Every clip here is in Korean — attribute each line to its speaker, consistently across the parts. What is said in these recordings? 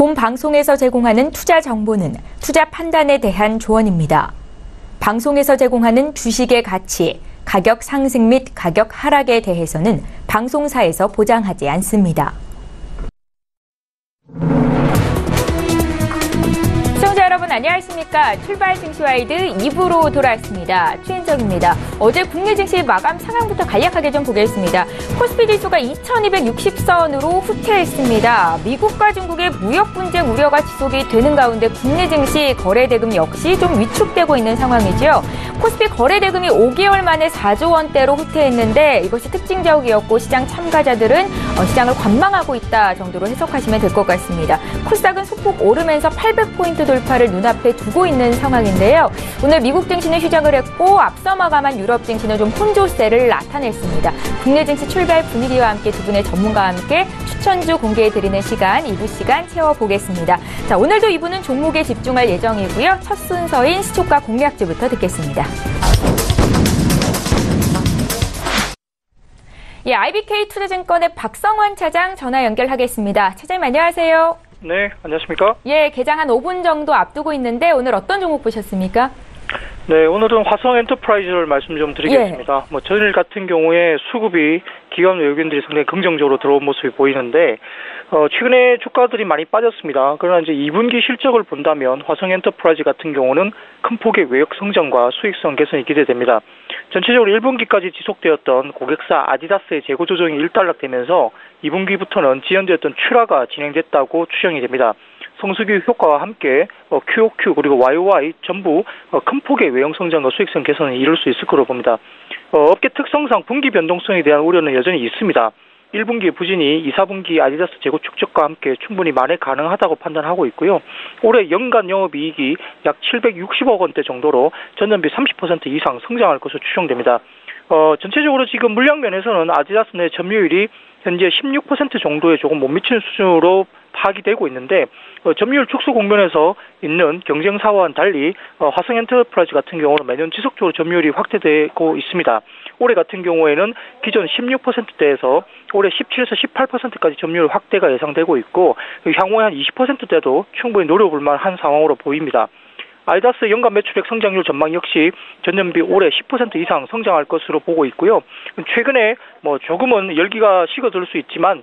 Speaker 1: 본 방송에서 제공하는 투자 정보는 투자 판단에 대한 조언입니다. 방송에서 제공하는 주식의 가치, 가격 상승 및 가격 하락에 대해서는 방송사에서 보장하지 않습니다. 시청자 여러분 안녕하십니까? 출발 증시와이드 2부로 돌아왔습니다. 최인정입니다. 어제 국내 증시 마감 상황부터 간략하게 좀 보겠습니다. 코스피 지수가 2260선으로 후퇴했습니다. 미국과 중국의 무역 분쟁 우려가 지속이 되는 가운데 국내 증시 거래 대금 역시 좀 위축되고 있는 상황이죠. 코스피 거래 대금이 5개월 만에 4조 원대로 후퇴했는데 이것이 특징적이었고 시장 참가자들은 시장을 관망하고 있다 정도로 해석하시면 될 것 같습니다. 코스닥은 소폭 오르면서 800포인트 돌파를 눈앞에 두고 있는 상황인데요. 오늘 미국 증시는 휴장을 했고 앞서 마감한 유럽 증시는 좀 혼조세를 나타냈습니다. 국내 증시 출발 분위기와 함께 두 분의 전문가와 함께 추천주 공개해드리는 시간, 2부 시간 채워보겠습니다. 자, 오늘도 2부는 종목에 집중할 예정이고요. 첫 순서인 시초가 공략주부터 듣겠습니다. 예, IBK 투자증권의 박성환 차장 전화 연결하겠습니다. 차장님 안녕하세요.
Speaker 2: 네, 안녕하십니까?
Speaker 1: 예, 개장 한 5분 정도 앞두고 있는데 오늘 어떤 종목 보셨습니까?
Speaker 2: 네, 오늘은 화성 엔터프라이즈를 말씀 좀 드리겠습니다. 예. 전일 같은 경우에 수급이 기관 외국인들이 상당히 긍정적으로 들어온 모습이 보이는데 최근에 주가들이 많이 빠졌습니다. 그러나 이제 2분기 실적을 본다면 화성 엔터프라이즈 같은 경우는 큰 폭의 외역 성장과 수익성 개선이 기대됩니다. 전체적으로 1분기까지 지속되었던 고객사 아디다스의 재고 조정이 일단락되면서 2분기부터는 지연되었던 출하가 진행됐다고 추정이 됩니다. 성수기 효과와 함께 QOQ 그리고 YOY 전부 큰 폭의 외형 성장과 수익성 개선을 이룰 수 있을 거로 봅니다. 업계 특성상 분기 변동성에 대한 우려는 여전히 있습니다. 1분기 부진이 2, 4분기 아디다스 재고 축적과 함께 충분히 만회 가능하다고 판단하고 있고요. 올해 연간 영업이익이 약 760억 원대 정도로 전년비 30% 이상 성장할 것으로 추정됩니다. 전체적으로 지금 물량 면에서는 아디다스 내 점유율이 현재 16% 정도에 조금 못 미치는 수준으로 파악이 되고 있는데 점유율 축소 국면에서 있는 경쟁사와는 달리 화성 엔터프라이즈 같은 경우는 매년 지속적으로 점유율이 확대되고 있습니다. 올해 같은 경우에는 기존 16%대에서 올해 17에서 18%까지 점유율 확대가 예상되고 있고 향후에 한 20%대도 충분히 노려볼 만한 상황으로 보입니다. 아디다스 연간 매출액 성장률 전망 역시 전년비 올해 10% 이상 성장할 것으로 보고 있고요. 최근에 조금은 열기가 식어들 수 있지만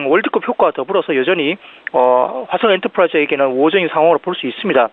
Speaker 2: 월드컵 효과와 더불어서 여전히 화성 엔터프라이즈에게는 우호적인 상황으로 볼 수 있습니다.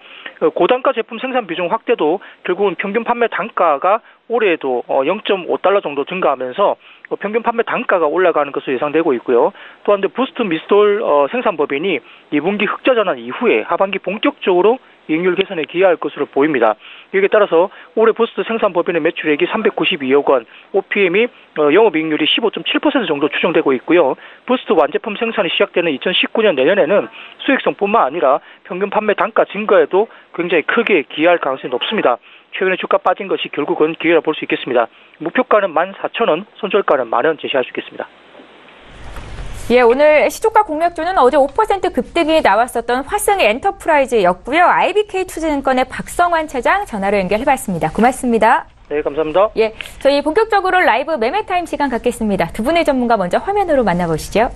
Speaker 2: 고단가 제품 생산 비중 확대도 결국은 평균 판매 단가가 올해에도 0.5달러 정도 증가하면서 평균 판매 단가가 올라가는 것으로 예상되고 있고요. 또한 부스트 미스톨 생산 법인이 2분기 흑자 전환 이후에 하반기 본격적으로 이익률 개선에 기여할 것으로 보입니다. 여기에 따라서 올해 부스트 생산 법인의 매출액이 392억 원, OPM이 영업이익률이 15.7% 정도 추정되고 있고요. 부스트 완제품 생산이 시작되는 2019년 내년에는 수익성뿐만 아니라 평균 판매 단가 증가에도 굉장히 크게 기여할 가능성이 높습니다. 최근에 주가 빠진 것이 결국은 기회라 볼 수 있겠습니다. 목표가는 14,000원, 손절가는 10,000원 제시할 수 있겠습니다.
Speaker 1: 예, 오늘 시초가 공략주는 어제 5% 급등이 나왔었던 화성 엔터프라이즈였고요. IBK 투자증권의 박성환 차장 전화로 연결해봤습니다. 고맙습니다.
Speaker 2: 네, 감사합니다.
Speaker 1: 예, 저희 본격적으로 라이브 매매타임 시간 갖겠습니다. 두 분의 전문가 먼저 화면으로 만나보시죠.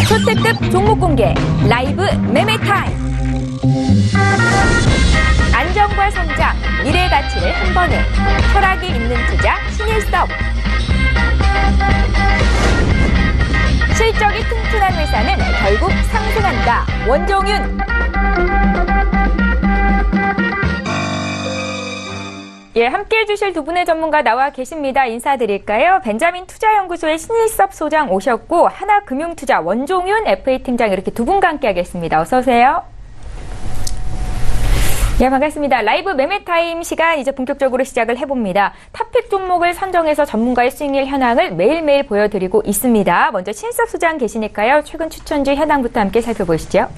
Speaker 1: 초특급 종목 공개 라이브 매매타임. 안정과 성장, 미래 가치를 한 번에 철학이 있는 투자 신일섭. 실적이 튼튼한 회사는 결국 상승한다. 원종윤. 예, 함께해 주실 두 분의 전문가 나와 계십니다. 인사드릴까요? 벤자민 투자연구소의 신일섭 소장 오셨고 하나금융투자 원종윤 FA팀장 이렇게 두 분과 함께하겠습니다. 어서 오세요. 예, 반갑습니다. 라이브 매매타임 시간 이제 본격적으로 시작을 해봅니다. 탑픽 종목을 선정해서 전문가의 수익률 현황을 매일매일 보여드리고 있습니다. 먼저 신일섭 소장 계시니까요. 최근 추천주 현황부터 함께 살펴보시죠.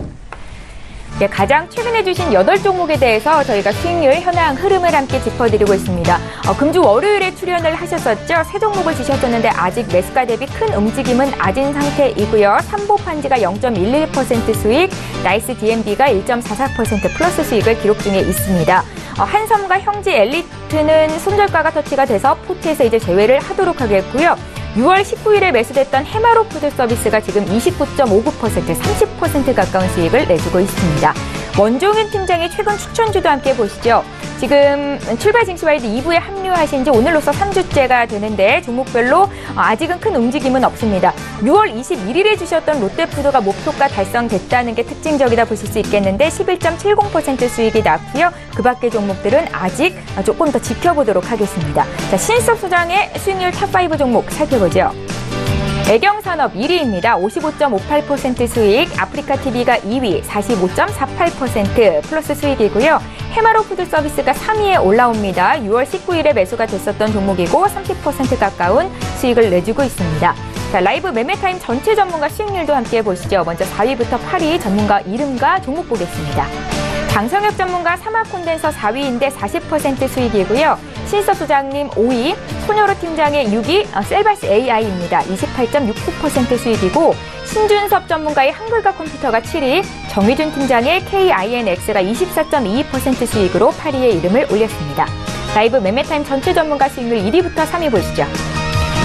Speaker 1: 예, 가장 최근에 주신 8종목에 대해서 저희가 수익률 현황 흐름을 함께 짚어드리고 있습니다. 금주 월요일에 출연을 하셨었죠. 세 종목을 주셨었는데 아직 매수가 대비 큰 움직임은 아닌 상태이고요. 삼보판지가 0.11% 수익, 나이스 DMB가 1.44% 플러스 수익을 기록 중에 있습니다. 한섬과 형지 엘리트는 손절가가 터치가 돼서 포트에서 이제 제외를 하도록 하겠고요. 6월 19일에 매수됐던 해마로 푸드 서비스가 지금 29.59%, 30% 가까운 수익을 내주고 있습니다. 원종윤 팀장의 최근 추천주도 함께 보시죠. 지금 출발 징수와이드 2부에 합류하신 지 오늘로써 3주째가 되는데 종목별로 아직은 큰 움직임은 없습니다. 6월 21일에 주셨던 롯데푸드가 목표가 달성됐다는 게 특징적이다 보실 수 있겠는데 11.70% 수익이 났고요. 그 밖의 종목들은 아직 조금 더 지켜보도록 하겠습니다. 자, 신인섭 소장의 수익률 탑5 종목 살펴보죠. 애경산업 1위입니다. 55.58% 수익, 아프리카TV가 2위, 45.48% 플러스 수익이고요. 해마로 푸드 서비스가 3위에 올라옵니다. 6월 19일에 매수가 됐었던 종목이고 30% 가까운 수익을 내주고 있습니다. 자, 라이브 매매타임 전체 전문가 수익률도 함께 보시죠. 먼저 4위부터 8위 전문가 이름과 종목 보겠습니다. 장성혁 전문가 사마콘덴서 4위인데 40% 수익이고요. 신섭 소장님 5위, 손여로 팀장의 6위, 셀바스 AI입니다. 28.69% 수익이고 신준섭 전문가의 한글과 컴퓨터가 7위, 정희준 팀장의 KINX가 24.22% 수익으로 8위에 이름을 올렸습니다. 라이브 매매타임 전체 전문가 수익률 1위부터 3위 보시죠.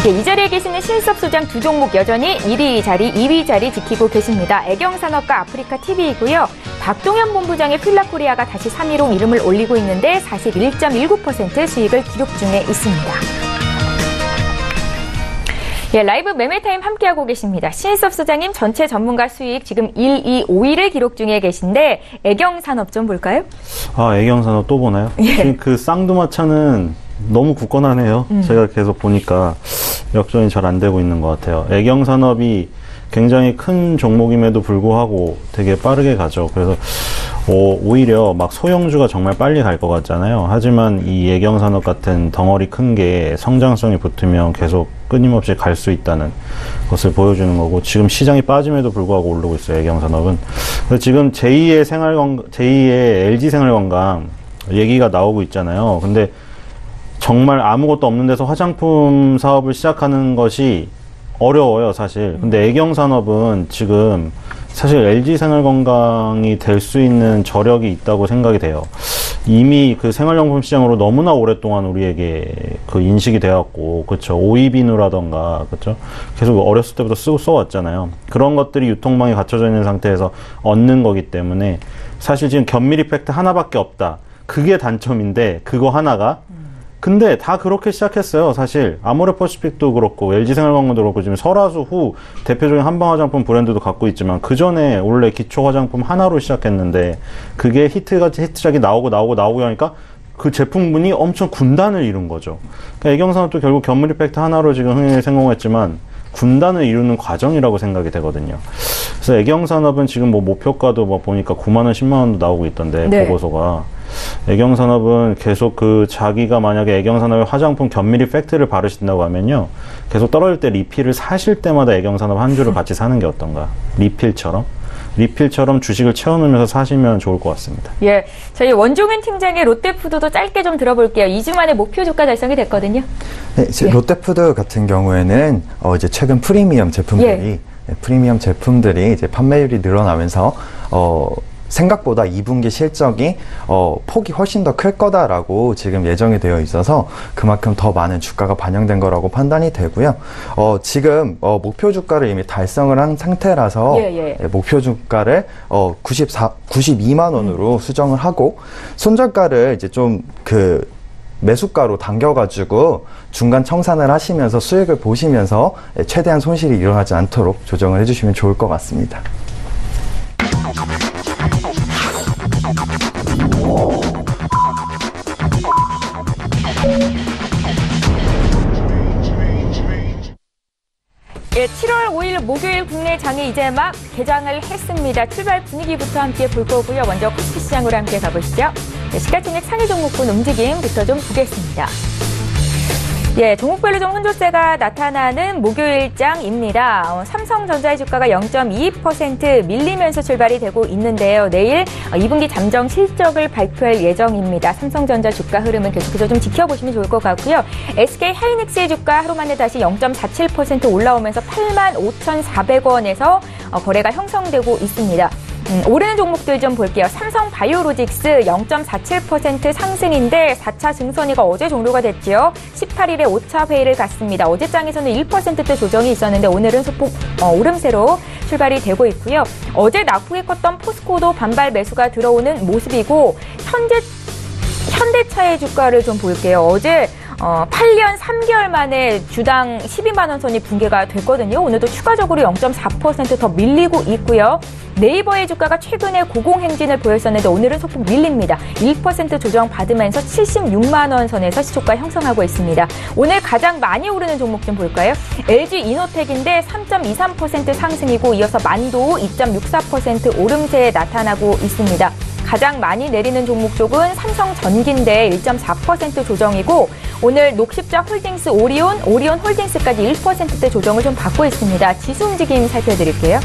Speaker 1: 이 자리에 계시는 신섭 소장 두 종목 여전히 1위 자리, 2위 자리 지키고 계십니다. 애경산업과 아프리카TV이고요. 박동현 본부장의 필라코리아가 다시 3위로 이름을 올리고 있는데 41.19% 수익을 기록 중에 있습니다. 예, 라이브 매매타임 함께하고 계십니다. 신섭 소장님 전체 전문가 수익 지금 1, 2, 5위를 기록 중에 계신데 애경산업 좀 볼까요?
Speaker 3: 아, 애경산업 또 보나요?
Speaker 1: 예.
Speaker 3: 지금 그 쌍두마차는 너무 굳건하네요. 제가 계속 보니까 역전이 잘 안 되고 있는 것 같아요. 애경산업이 굉장히 큰 종목임에도 불구하고 되게 빠르게 가죠. 그래서 오히려 막 소형주가 정말 빨리 갈 것 같잖아요. 하지만 이 애경산업 같은 덩어리 큰 게 성장성이 붙으면 계속 끊임없이 갈 수 있다는 것을 보여주는 거고, 지금 시장이 빠짐에도 불구하고 오르고 있어요. 애경산업은. 그래서 지금 제2의 LG생활건강 얘기가 나오고 있잖아요. 근데 정말 아무것도 없는 데서 화장품 사업을 시작하는 것이 어려워요, 사실. 근데 애경산업은 지금 사실 LG생활건강이 될 수 있는 저력이 있다고 생각이 돼요. 이미 그 생활용품 시장으로 너무나 오랫동안 우리에게 그 인식이 되었고, 그쵸. 오이비누라던가, 그쵸. 계속 어렸을 때부터 써왔잖아요. 그런 것들이 유통망에 갖춰져 있는 상태에서 얻는 거기 때문에 사실 지금 견밀 이펙트 하나밖에 없다. 그게 단점인데, 그거 하나가 근데 다 그렇게 시작했어요. 사실 아모레퍼시픽도 그렇고 LG생활건강도 그렇고 지금 설화수 후 대표적인 한방화장품 브랜드도 갖고 있지만 그 전에 원래 기초 화장품 하나로 시작했는데 그게 히트작이 나오고 하니까 그 제품군이 엄청 군단을 이룬 거죠. 그러니까 애경산업도 결국 견물 이펙트 하나로 지금 흥행에 성공했지만 군단을 이루는 과정이라고 생각이 되거든요. 그래서 애경산업은 지금 뭐 목표가도 뭐 보니까 9만 원, 10만 원도 나오고 있던데, 네. 보고서가. 애경산업은 계속 자기가 만약에 애경산업의 화장품 견밀 이펙트를 바르신다고 하면요, 계속 떨어질 때 리필을 사실 때마다 애경산업 한 주를 같이 사는 게 어떤가. 리필처럼 주식을 채워놓으면서 사시면 좋을 것 같습니다. 예,
Speaker 1: 저희 원종윤 팀장의 롯데푸드도 짧게 좀 들어볼게요. 2주 만에 목표 주가 달성이 됐거든요.
Speaker 4: 네, 이제 롯데푸드 같은 경우에는 이제 최근 프리미엄 제품들이 이제 판매율이 늘어나면서 생각보다 2분기 실적이 폭이 훨씬 더 클 거다라고 지금 예정이 되어 있어서 그만큼 더 많은 주가가 반영된 거라고 판단이 되고요. 지금 목표 주가를 이미 달성을 한 상태라서 목표 주가를 92만 원으로 수정을 하고, 손절가를 이제 좀 매수가로 당겨가지고 중간 청산을 하시면서 수익을 보시면서 최대한 손실이 일어나지 않도록 조정을 해주시면 좋을 것 같습니다.
Speaker 1: 예, 7월 5일 목요일 국내 장이 이제 막 개장을 했습니다. 출발 분위기부터 함께 볼 거고요. 먼저 코스피 시장으로 함께 가보시죠. 네, 시가총액 상위 종목군 움직임부터 좀 보겠습니다. 예, 종목별로 좀 혼조세가 나타나는 목요일장입니다. 삼성전자의 주가가 0.22% 밀리면서 출발이 되고 있는데요. 내일 2분기 잠정 실적을 발표할 예정입니다. 삼성전자 주가 흐름은 계속해서 좀 지켜보시면 좋을 것 같고요. SK하이닉스의 주가 하루 만에 다시 0.47% 올라오면서 85,400원에서 거래가 형성되고 있습니다. 오르는 종목들 좀 볼게요. 삼성 바이오로직스 0.47% 상승인데 4차 증선위가 어제 종료가 됐죠. 18일에 5차 회의를 갖습니다. 어제장에서는 1%대 조정이 있었는데 오늘은 소폭 오름세로 출발이 되고 있고요. 어제 낙폭이 컸던 포스코도 반발 매수가 들어오는 모습이고 현대차의 주가를 좀 볼게요. 어제 8년 3개월 만에 주당 12만 원 선이 붕괴가 됐거든요. 오늘도 추가적으로 0.4% 더 밀리고 있고요. 네이버의 주가가 최근에 고공행진을 보였었는데 오늘은 소폭 밀립니다. 1% 조정 받으면서 76만 원 선에서 시초가 형성하고 있습니다. 오늘 가장 많이 오르는 종목 좀 볼까요? LG 이노텍인데 3.23% 상승이고 이어서 만도 2.64% 오름세에 나타나고 있습니다. 가장 많이 내리는 종목 쪽은 삼성전기인데 1.4% 조정이고 오늘 녹십자 홀딩스 오리온 홀딩스까지 1%대 조정을 좀 받고 있습니다. 지수 움직임 살펴드릴게요.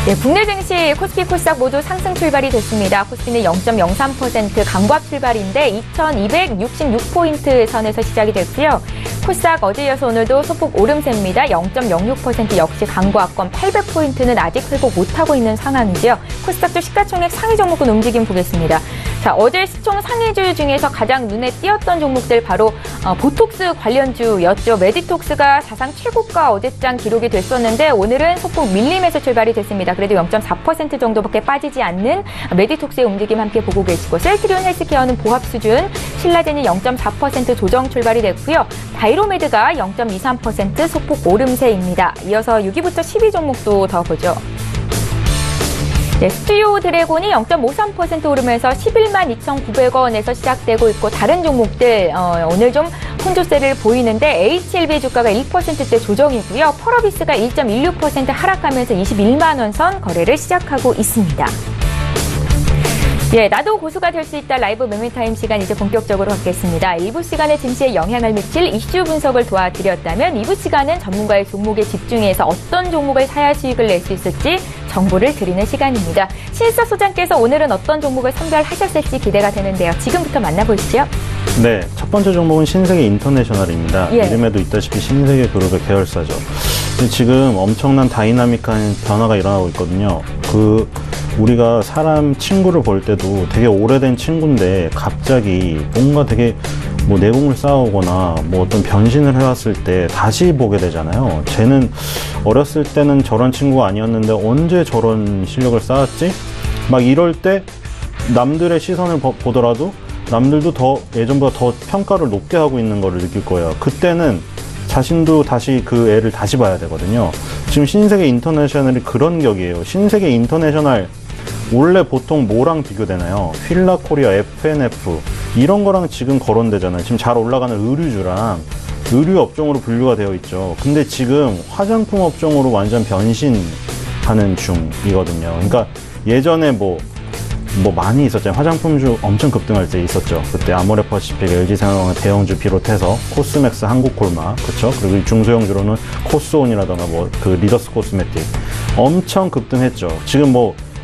Speaker 1: 네, 국내 증시 코스피 코스닥 모두 상승 출발이 됐습니다. 코스피는 0.03% 강보합 출발인데 2266포인트 선에서 시작이 됐고요. 코스닥 어제 이어서 오늘도 소폭 오름세입니다. 0.06% 역시 강보합권 800포인트는 아직 회복 못하고 있는 상황이죠. 코스닥도 시가총액 상위 종목군 움직임 보겠습니다. 자, 어제 시총 상위주 중에서 가장 눈에 띄었던 종목들 바로 보톡스 관련주였죠. 메디톡스가 사상 최고가 어제장 기록이 됐었는데 오늘은 소폭 밀림에서 출발이 됐습니다. 그래도 0.4% 정도밖에 빠지지 않는 메디톡스의 움직임 함께 보고 계시고 셀트리온 헬스케어는 보합 수준, 신라젠이 0.4% 조정 출발이 됐고요. 바이로메드가 0.23% 소폭 오름세입니다. 이어서 6위부터 10위 종목도 더 보죠. 네, 스튜디오 드래곤이 0.53% 오르면서 11만 2,900원에서 시작되고 있고 다른 종목들 오늘 좀 혼조세를 보이는데 HLB 주가가 1%대 조정이고요. 펄어비스가 1.16% 하락하면서 21만 원 선 거래를 시작하고 있습니다. 예, 나도 고수가 될 수 있다 라이브 매매타임 시간 이제 본격적으로 갖겠습니다. 1부 시간에 증시에 영향을 미칠 이슈 분석을 도와드렸다면 2부 시간은 전문가의 종목에 집중해서 어떤 종목을 사야 수익을 낼 수 있을지 정보를 드리는 시간입니다. 신일섭 소장께서 오늘은 어떤 종목을 선별하셨을지 기대가 되는데요. 지금부터 만나보시죠.
Speaker 3: 네, 첫 번째 종목은 신세계 인터내셔널입니다.
Speaker 1: 예.
Speaker 3: 이름에도 있다시피 신세계 그룹의 계열사죠. 지금 엄청난 다이나믹한 변화가 일어나고 있거든요. 우리가 사람 친구를 볼 때도 되게 오래된 친구인데 갑자기 뭔가 되게 뭐 내공을 쌓아오거나 뭐 어떤 변신을 해왔을 때 다시 보게 되잖아요. 쟤는 어렸을 때는 저런 친구가 아니었는데 언제 저런 실력을 쌓았지? 막 이럴 때 남들의 시선을 보더라도 남들도 더 예전보다 더 평가를 높게 하고 있는 거를 느낄 거예요. 그때는 자신도 다시 그 애를 다시 봐야 되거든요. 지금 신세계 인터내셔널이 그런 격이에요. 신세계 인터내셔널 원래 보통 뭐랑 비교되나요? 휠라코리아, FNF 이런 거랑 지금 거론되잖아요. 지금 잘 올라가는 의류주랑 의류 업종으로 분류가 되어 있죠. 근데 지금 화장품 업종으로 완전 변신하는 중이거든요. 그러니까 예전에 뭐 많이 있었잖아요. 화장품주 엄청 급등할 때 있었죠. 그때 아모레퍼시픽, LG생활 대형주 비롯해서 코스맥스, 한국콜마, 그쵸? 그리고 중소형주로는 코스온이라던가 그 리더스 코스메틱 엄청 급등했죠. 지금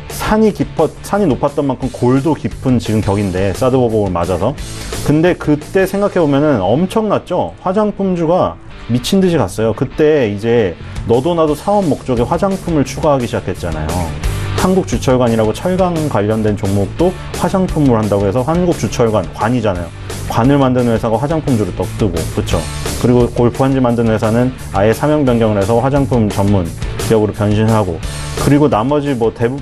Speaker 3: 산이 높았던 만큼 골도 깊은 지금 격인데 사드 보복을 맞아서. 근데 그때 생각해보면은 엄청났죠. 화장품주가 미친 듯이 갔어요. 그때 이제 너도 나도 사업 목적에 화장품을 추가하기 시작했잖아요. 한국주철관이라고 철강 관련된 종목도 화장품을 한다고 해서 한국주철관, 관이잖아요. 관을 만드는 회사가 화장품주로 뜨고, 그쵸? 그리고 골프 한지 만드는 회사는 아예 사명 변경을 해서 화장품 전문 기업으로 변신하고, 그리고 나머지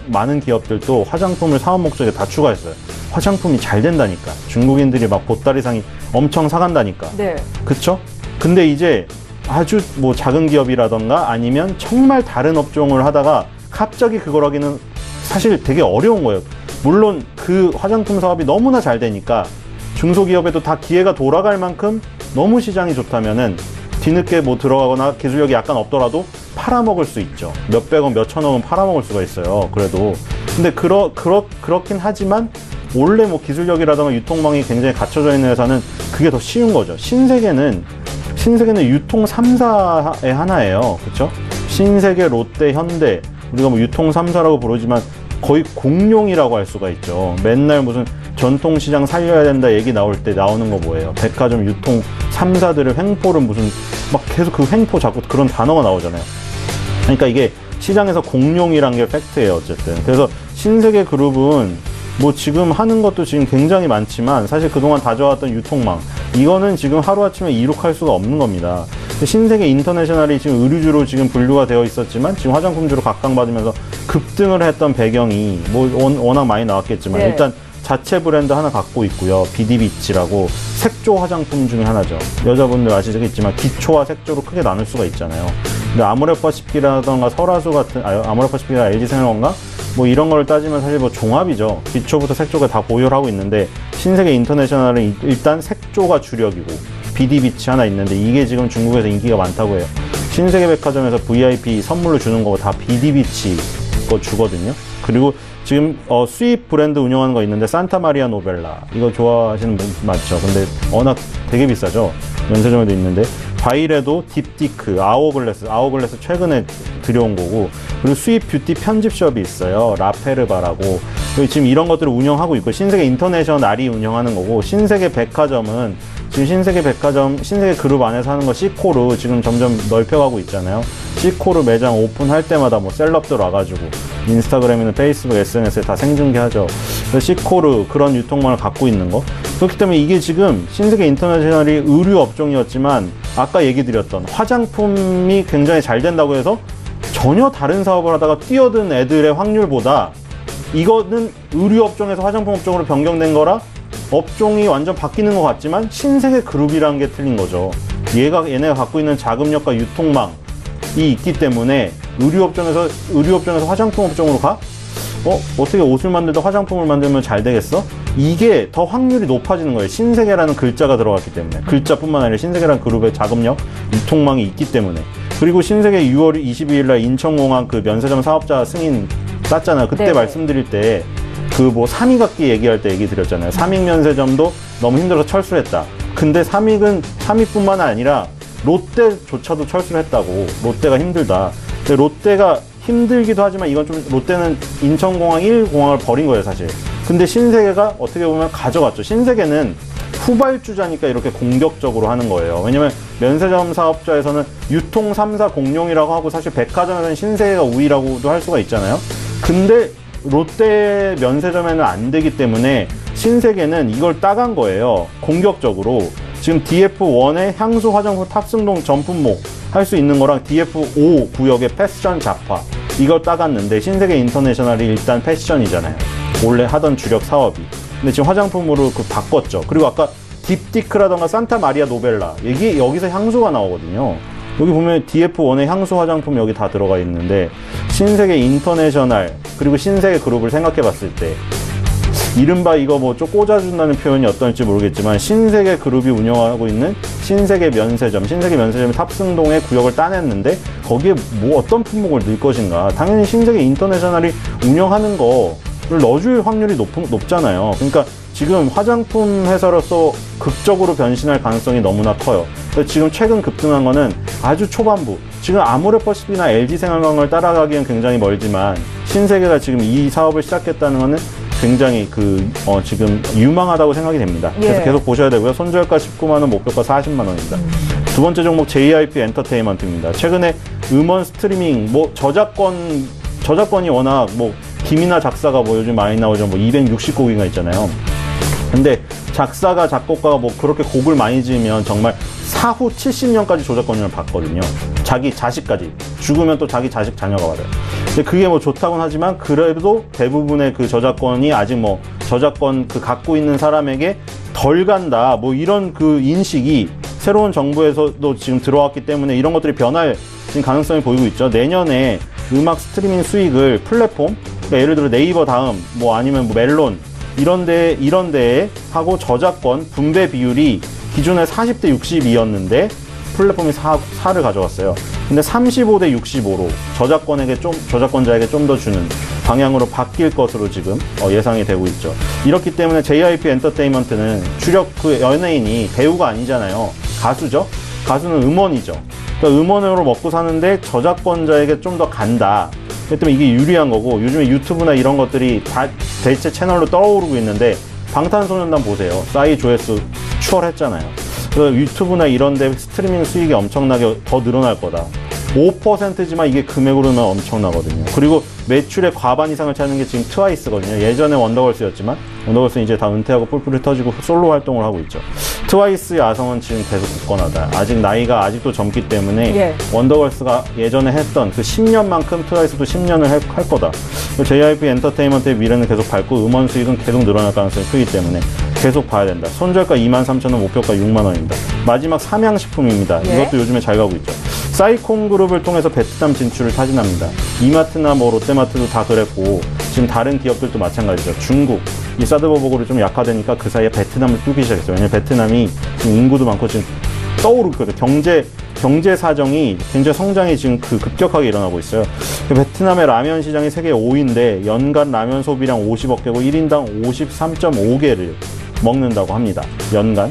Speaker 3: 많은 기업들도 화장품을 사업 목적에 다 추가했어요. 화장품이 잘 된다니까. 중국인들이 막 보따리상이 엄청 사간다니까.
Speaker 1: 네.
Speaker 3: 그쵸? 근데 이제 아주 작은 기업이라던가 아니면 정말 다른 업종을 하다가 갑자기 그걸 하기는 사실 되게 어려운 거예요. 물론 그 화장품 사업이 너무나 잘 되니까 중소기업에도 다 기회가 돌아갈 만큼 너무 시장이 좋다면은 뒤늦게 들어가거나 기술력이 약간 없더라도 팔아먹을 수 있죠. 몇백억, 몇천억은 팔아먹을 수가 있어요. 그래도. 근데 그렇긴 하지만 원래 기술력이라든가 유통망이 굉장히 갖춰져 있는 회사는 그게 더 쉬운 거죠. 신세계는 유통 3사의 하나예요. 그쵸? 신세계, 롯데, 현대. 우리가 유통 3사라고 부르지만 거의 공룡이라고 할 수가 있죠. 맨날 무슨 전통시장 살려야 된다 얘기 나올 때 나오는 거 뭐예요? 백화점 유통 3사들의 횡포를 계속 그 횡포 자꾸 그런 단어가 나오잖아요. 그러니까 이게 시장에서 공룡이란 게 팩트예요, 어쨌든. 그래서 신세계 그룹은 뭐 지금 하는 것도 지금 굉장히 많지만 사실 그동안 다져왔던 유통망, 이거는 지금 하루아침에 이룩할 수가 없는 겁니다. 신세계 인터내셔널이 지금 의류주로 지금 분류가 되어 있었지만 지금 화장품주로 각광받으면서 급등을 했던 배경이 뭐 워낙 많이 나왔겠지만, 일단 자체 브랜드 하나 갖고 있고요. 비디비치라고 색조 화장품 중에 하나죠. 여자분들 아시겠지만 기초와 색조로 크게 나눌 수가 있잖아요. 근데 아모레퍼시픽이라던가 설화수 같은, 아모레퍼시픽이나 LG생활건강 뭐 이런 걸 따지면 사실 뭐 종합이죠. 기초부터 색조가 다 보유를 하고 있는데, 신세계 인터내셔널은 일단 색조가 주력이고 비디비치 하나 있는데 이게 지금 중국에서 인기가 많다고 해요. 신세계 백화점에서 VIP 선물로 주는 거 다 비디비치 거 주거든요. 그리고 지금 수입 브랜드 운영하는 거 있는데 산타마리아 노벨라, 이거 좋아하시는 분 맞죠? 근데 워낙 되게 비싸죠. 면세점에도 있는데, 바이레도 딥디크, 아워글래스 최근에 들여온 거고, 그리고 수입 뷰티 편집숍이 있어요. 라페르바라고. 지금 이런 것들을 운영하고 있고, 신세계 인터내셔널이 운영하는 거고, 신세계 백화점은 지금 신세계 그룹 안에서 하는 거 C코르 지금 점점 넓혀가고 있잖아요. C코르 매장 오픈할 때마다 뭐 셀럽들 와가지고 인스타그램이나 페이스북, SNS에 다 생중계하죠. 그래서 C코르 그런 유통망을 갖고 있는 거. 그렇기 때문에 이게 지금 신세계 인터내셔널이 의류 업종이었지만 아까 얘기 드렸던 화장품이 굉장히 잘 된다고 해서 전혀 다른 사업을 하다가 뛰어든 애들의 확률보다, 이거는 의류 업종에서 화장품 업종으로 변경된 거라 업종이 완전 바뀌는 것 같지만 신세계 그룹이라는 게 틀린 거죠. 얘네가 갖고 있는 자금력과 유통망이 있기 때문에 의류 업종에서 화장품 업종으로 가? 어떻게 옷을 만들다 화장품을 만들면 잘 되겠어? 이게 더 확률이 높아지는 거예요. 신세계라는 글자가 들어갔기 때문에. 글자뿐만 아니라 신세계라는 그룹의 자금력, 유통망이 있기 때문에. 그리고 신세계 6월 22일 날 인천공항 그 면세점 사업자 승인 땄잖아요. 그때 말씀드릴 때 그 뭐 삼익악기 얘기할 때 얘기 드렸잖아요. 삼익 면세점도 너무 힘들어서 철수를 했다. 근데 삼익뿐만 아니라 롯데조차도 철수를 했다고. 롯데가 힘들다. 근데 롯데가 힘들기도 하지만 이건 좀, 롯데는 인천공항 1공항을 버린 거예요, 사실. 근데 신세계가 어떻게 보면 가져갔죠. 신세계는 후발주자니까 이렇게 공격적으로 하는 거예요. 왜냐면 면세점 사업자에서는 유통 3사 공룡이라고 하고, 사실 백화점에서는 신세계가 우위라고도 할 수가 있잖아요. 근데 롯데 면세점에는 안 되기 때문에 신세계는 이걸 따간 거예요. 공격적으로. 지금 DF1의 향수 화장품 탑승동 전품목 할 수 있는 거랑 DF5 구역의 패션 잡화, 이걸 따갔는데, 신세계 인터내셔널이 일단 패션이잖아요. 원래 하던 주력 사업이. 근데 지금 화장품으로 바꿨죠. 그리고 아까 딥디크라던가 산타마리아 노벨라, 여기서 향수가 나오거든요. 여기 보면 DF1의 향수 화장품 여기 다 들어가 있는데, 신세계 인터내셔널 그리고 신세계 그룹을 생각해 봤을 때, 이른바 이거 뭐 좀 꽂아준다는 표현이 어떨지 모르겠지만, 신세계 그룹이 운영하고 있는 신세계 면세점이 탑승동의 구역을 따냈는데 거기에 뭐 어떤 품목을 넣을 것인가. 당연히 신세계 인터내셔널이 운영하는 거를 넣어줄 확률이 높잖아요. 그러니까 지금 화장품 회사로서 극적으로 변신할 가능성이 너무나 커요. 그래서 지금 최근 급등한 거는 아주 초반부, 지금 아모레퍼시픽이나 LG생활건강을 따라가기엔 굉장히 멀지만 신세계가 지금 이 사업을 시작했다는 거는 굉장히 지금 유망하다고 생각이 됩니다. 그래서 계속 보셔야 되고요. 손절가 19만원, 목표가 40만원입니다. 두 번째 종목 JYP 엔터테인먼트입니다. 최근에 음원 스트리밍, 뭐 저작권이 워낙 뭐 김이나 작사가 뭐 요즘 많이 나오죠. 뭐 260곡인가 있잖아요. 근데 작사가, 작곡가가 뭐 그렇게 곡을 많이 지으면 정말 사후 70년까지 저작권료를 받거든요. 자기 자식까지. 죽으면 또 자기 자식 자녀가 받아요. 근데 그게 뭐 좋다고는 하지만, 그래도 대부분의 그 저작권이 아직 뭐 저작권 갖고 있는 사람에게 덜 간다, 뭐 이런 그 인식이 새로운 정부에서도 지금 들어왔기 때문에 이런 것들이 변할 지금 가능성이 보이고 있죠. 내년에 음악 스트리밍 수익을 플랫폼, 그러니까 예를 들어 네이버 다음, 뭐 아니면 뭐 멜론, 이런 데에 하고 저작권 분배 비율이 기존에 40대 62였는데 플랫폼이 4를 가져왔어요. 근데 35대 65로 저작권자에게 좀 더 주는 방향으로 바뀔 것으로 지금 예상이 되고 있죠. 이렇기 때문에 JYP 엔터테인먼트는 주력 그 연예인이 배우가 아니잖아요. 가수죠. 가수는 음원이죠. 그러니까 음원으로 먹고 사는데 저작권자에게 좀 더 간다. 그렇기 때문에 이게 유리한 거고, 요즘에 유튜브나 이런 것들이 다 대체 채널로 떠오르고 있는데, 방탄소년단 보세요. 싸이 조회수 추월했잖아요. 그래서 유튜브나 이런 데 스트리밍 수익이 엄청나게 더 늘어날 거다. 5%지만 이게 금액으로는 엄청나거든요. 그리고 매출의 과반 이상을 차지하는 게 지금 트와이스거든요. 예전에 원더걸스였지만 원더걸스는 이제 다 은퇴하고 뿔뿔이 터지고 솔로 활동을 하고 있죠. 트와이스의 아성은 지금 계속 굳건하다. 아직 나이가 아직도 젊기 때문에 원더걸스가 예전에 했던 그 10년만큼 트와이스도 10년을 할 거다. JYP 엔터테인먼트의 미래는 계속 밝고 음원 수익은 계속 늘어날 가능성이 크기 때문에 계속 봐야 된다. 손절가 23,000원, 목표가 6만 원입니다. 마지막 삼양식품입니다. 이것도 요즘에 잘 가고 있죠. 사이콘 그룹을 통해서 베트남 진출을 타진합니다. 이마트나 뭐 롯데마트도 다 그랬고 지금 다른 기업들도 마찬가지죠. 중국, 이 사드버버그를 좀 약화되니까 그 사이에 베트남을 뚫기 시작했어요. 왜냐면 베트남이 지금 인구도 많고 지금 떠오르고 있거든요. 경제 사정이 굉장히 성장이 지금 급격하게 일어나고 있어요. 베트남의 라면 시장이 세계 5위인데 연간 라면 소비량 50억 개고 1인당 53.5개를 먹는다고 합니다. 연간.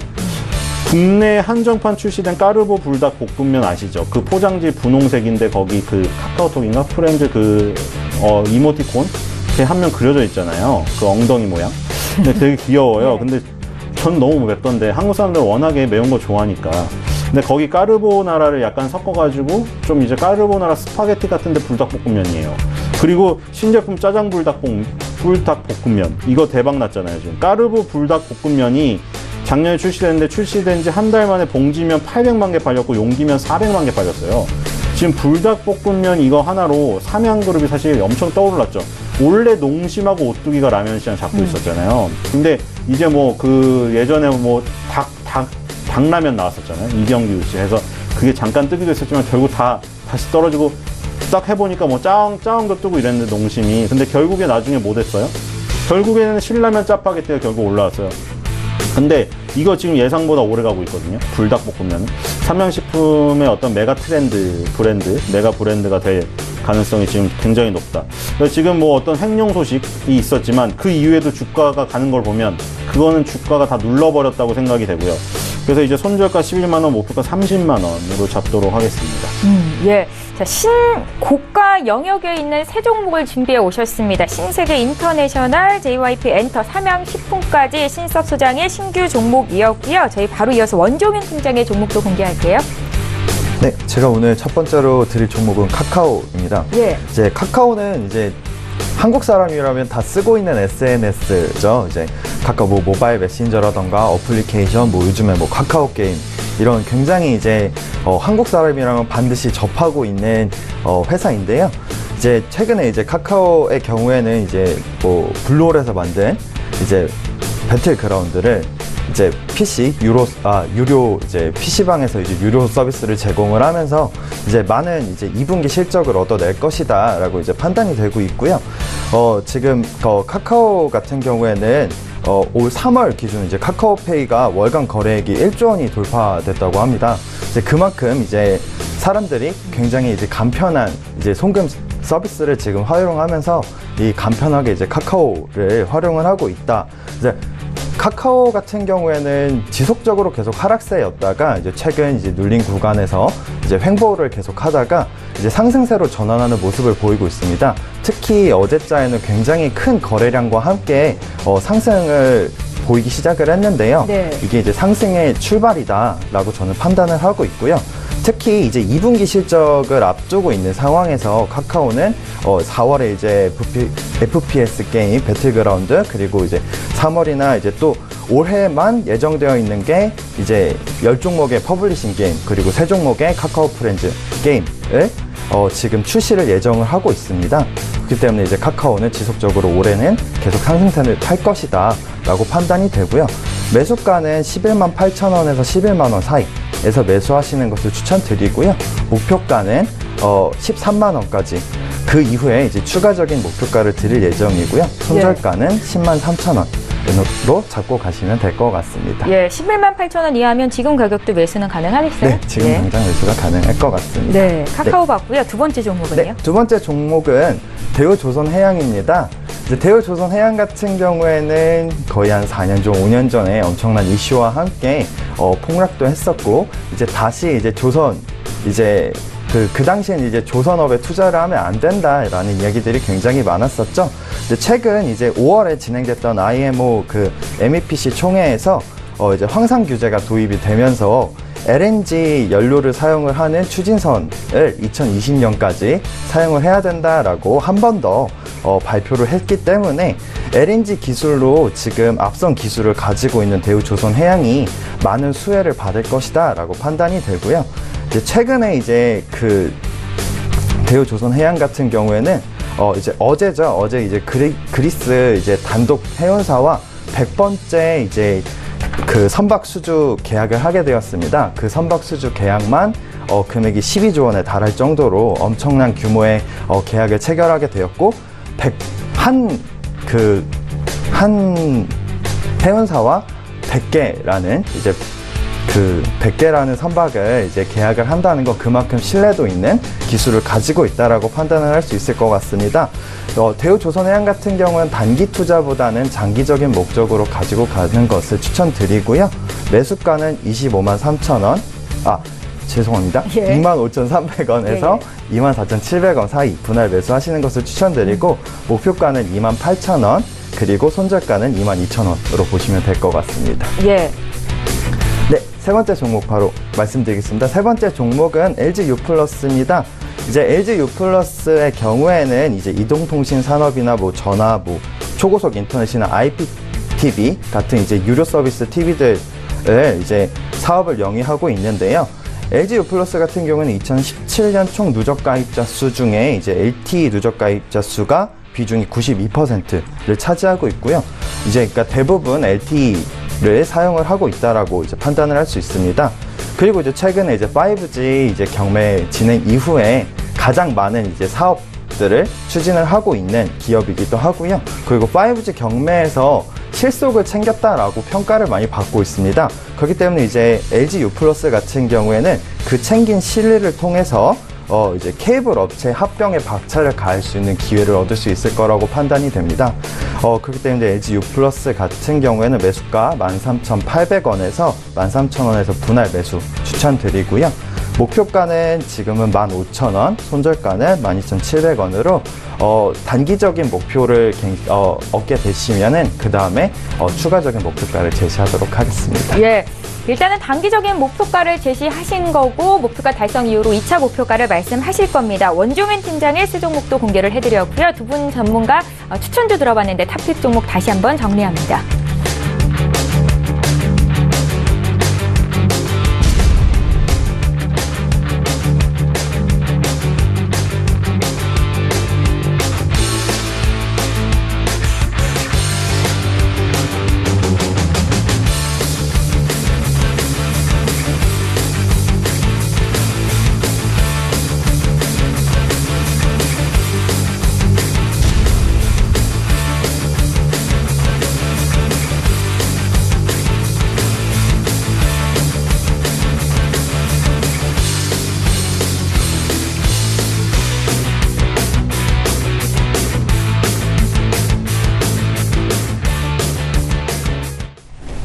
Speaker 3: 국내 한정판 출시된 까르보 불닭 볶음면 아시죠? 그 포장지 분홍색인데 거기 그 카카오톡인가 프렌즈 이모티콘 한 명 그려져 있잖아요. 그 엉덩이 모양. 근데 되게 귀여워요. 근데 전 너무 맵던데 한국 사람들 워낙에 매운 거 좋아하니까. 근데 거기 까르보나라를 약간 섞어가지고 좀 이제 까르보나라 스파게티 같은데 불닭볶음면이에요. 그리고 신제품 짜장 불닭볶음면 이거 대박 났잖아요. 지금 까르보 불닭볶음면이 작년에 출시됐는데 출시된 지 한 달 만에 봉지면 800만 개 팔렸고 용기면 400만 개 팔렸어요. 지금 불닭볶음면 이거 하나로 삼양그룹이 사실 엄청 떠올랐죠. 원래 농심하고 오뚜기가 라면 시장 잡고 있었잖아요. 근데 이제 뭐 예전에 뭐 닭라면 나왔었잖아요. 이경규 씨 해서 그게 잠깐 뜨기도 했었지만 결국 다시 떨어지고 딱 해보니까 뭐 짜왕도 뜨고 이랬는데 농심이. 근데 결국에 나중에 뭐 됐어요? 결국에는 신라면 짜파게티가 결국 올라왔어요. 근데 이거 지금 예상보다 오래 가고 있거든요. 불닭볶음면은. 삼양식품의 어떤 메가 브랜드가 될 가능성이 지금 굉장히 높다. 지금 뭐 어떤 횡령 소식이 있었지만 그 이후에도 주가가 가는 걸 보면 그거는 주가가 다 눌러버렸다고 생각이 되고요. 그래서 이제 손절가 11만 원, 목표가 30만 원으로 잡도록 하겠습니다.
Speaker 1: 예. 자, 신고가 영역에 있는 세 종목을 준비해 오셨습니다. 신세계 인터내셔널, JYP 엔터, 삼양식품까지 신섭 소장의 신규 종목이었고요. 저희 바로 이어서 원종현 팀장의 종목도 공개할게요.
Speaker 4: 네, 제가 오늘 첫 번째로 드릴 종목은 카카오입니다. 이제 카카오는 이제 한국 사람이라면 다 쓰고 있는 SNS죠. 이제 카카오 뭐 모바일 메신저라던가 어플리케이션, 뭐 요즘에 뭐 카카오 게임 이런 굉장히 이제 한국 사람이라면 반드시 접하고 있는 회사인데요. 이제 최근에 이제 카카오의 경우에는 이제 뭐 블루홀에서 만든 이제 배틀그라운드를 이제 유료 이제 PC방에서 이제 유료 서비스를 제공을 하면서 이제 많은 이제 2분기 실적을 얻어낼 것이다라고 이제 판단이 되고 있고요. 지금 카카오 같은 경우에는 올 3월 기준 이제 카카오페이가 월간 거래액이 1조 원이 돌파됐다고 합니다. 이제 그만큼 이제 사람들이 굉장히 이제 간편한 이제 송금 서비스를 지금 활용하면서 이 간편하게 이제 카카오를 활용을 하고 있다. 이제 카카오 같은 경우에는 지속적으로 계속 하락세였다가 이제 최근 이제 눌린 구간에서 이제 횡보를 계속 하다가 이제 상승세로 전환하는 모습을 보이고 있습니다. 특히 어제자에는 굉장히 큰 거래량과 함께 상승을 보이기 시작을 했는데요. 이게 이제 상승의 출발이다라고 저는 판단을 하고 있고요. 특히 이제 2분기 실적을 앞두고 있는 상황에서 카카오는 4월에 이제 FPS 게임 배틀그라운드 그리고 이제 3월이나 이제 또 올해만 예정되어 있는 게 이제 10종목의 퍼블리싱 게임 그리고 3종목의 카카오 프렌즈 게임을 지금 출시를 예정을 하고 있습니다. 그렇기 때문에 이제 카카오는 지속적으로 올해는 계속 상승세를 탈 것이다 라고 판단이 되고요. 매수가는 11만 8천 원에서 11만 원 사이에서 매수하시는 것을 추천드리고요. 목표가는 13만 원까지 그 이후에 이제 추가적인 목표가를 드릴 예정이고요. 손절가는 10만 3천 원으로 잡고 가시면 될 것 같습니다.
Speaker 1: 11만 8천 원 이하면 지금 가격도 매수는 가능하겠어요?
Speaker 4: 네, 지금 당장 매수가 가능할 것 같습니다.
Speaker 1: 카카오 봤고요. 두 번째 종목은요?
Speaker 4: 두 번째 종목은 대우조선해양입니다. 이제 대우조선해양 같은 경우에는 거의 한 4년 전, 5년 전에 엄청난 이슈와 함께 폭락도 했었고, 이제 다시 이제 그 당시엔 이제 조선업에 투자를 하면 안 된다라는 이야기들이 굉장히 많았었죠. 근데 최근 이제 5월에 진행됐던 IMO 그 MEPC 총회에서 이제 황상 규제가 도입이 되면서 LNG 연료를 사용을 하는 추진선을 2020년까지 사용을 해야 된다라고 한 번 더 발표를 했기 때문에 LNG 기술로 지금 앞선 기술을 가지고 있는 대우조선해양이 많은 수혜를 받을 것이다 라고 판단이 되고요. 이제 최근에 이제 그 대우조선해양 같은 경우에는 이제 어제죠. 어제 이제 그리스 이제 단독 해운사와 100번째 이제 그 선박수주 계약을 하게 되었습니다. 그 선박수주 계약만 금액이 12조 원에 달할 정도로 엄청난 규모의 계약을 체결하게 되었고, 한 해운사와 100개라는 이제 그 100개라는 선박을 이제 계약을 한다는 건 그만큼 신뢰도 있는 기술을 가지고 있다라고 판단을 할 수 있을 것 같습니다. 대우조선해양 같은 경우는 단기 투자보다는 장기적인 목적으로 가지고 가는 것을 추천드리고요. 매수가는 25만 3천 원, 죄송합니다.
Speaker 1: 예.
Speaker 4: 25,300원에서
Speaker 1: 예.
Speaker 4: 24,700원 사이 분할 매수하시는 것을 추천드리고, 목표가는 28,000원, 그리고 손절가는 22,000원으로 보시면 될 것 같습니다.
Speaker 1: 예.
Speaker 4: 네, 세 번째 종목 바로 말씀드리겠습니다. 세 번째 종목은 LG유플러스입니다. 이제 LG유플러스의 경우에는 이제 이동통신 산업이나 뭐 전화, 뭐 초고속 인터넷이나 IPTV 같은 이제 유료 서비스 TV들을 이제 사업을 영위하고 있는데요. LG유플러스 같은 경우는 2017년 총 누적 가입자 수 중에 이제 LTE 누적 가입자 수가 비중이 92%를 차지하고 있고요. 이제 그러니까 대부분 LTE를 사용을 하고 있다라고 이제 판단을 할 수 있습니다. 그리고 이제 최근에 이제 5G 이제 경매 진행 이후에 가장 많은 이제 사업들을 추진을 하고 있는 기업이기도 하고요. 그리고 5G 경매에서 실속을 챙겼다라고 평가를 많이 받고 있습니다. 그렇기 때문에 이제 LG유플러스 같은 경우에는 그 챙긴 실리를 통해서 이제 케이블 업체 합병에 박차를 가할 수 있는 기회를 얻을 수 있을 거라고 판단이 됩니다. 그렇기 때문에 LG유플러스 같은 경우에는 매수가 13,800원에서 13,000원에서 분할 매수 추천드리고요. 목표가는 지금은 15,000원, 손절가는 12,700원으로 단기적인 목표를 얻게 되시면은 그 다음에 추가적인 목표가를 제시하도록 하겠습니다.
Speaker 1: 예. 일단은 단기적인 목표가를 제시하신 거고, 목표가 달성 이후로 2차 목표가를 말씀하실 겁니다. 원종현 팀장의 세 종목도 공개를 해드렸고요. 두 분 전문가 추천도 들어봤는데 탑픽 종목 다시 한번 정리합니다.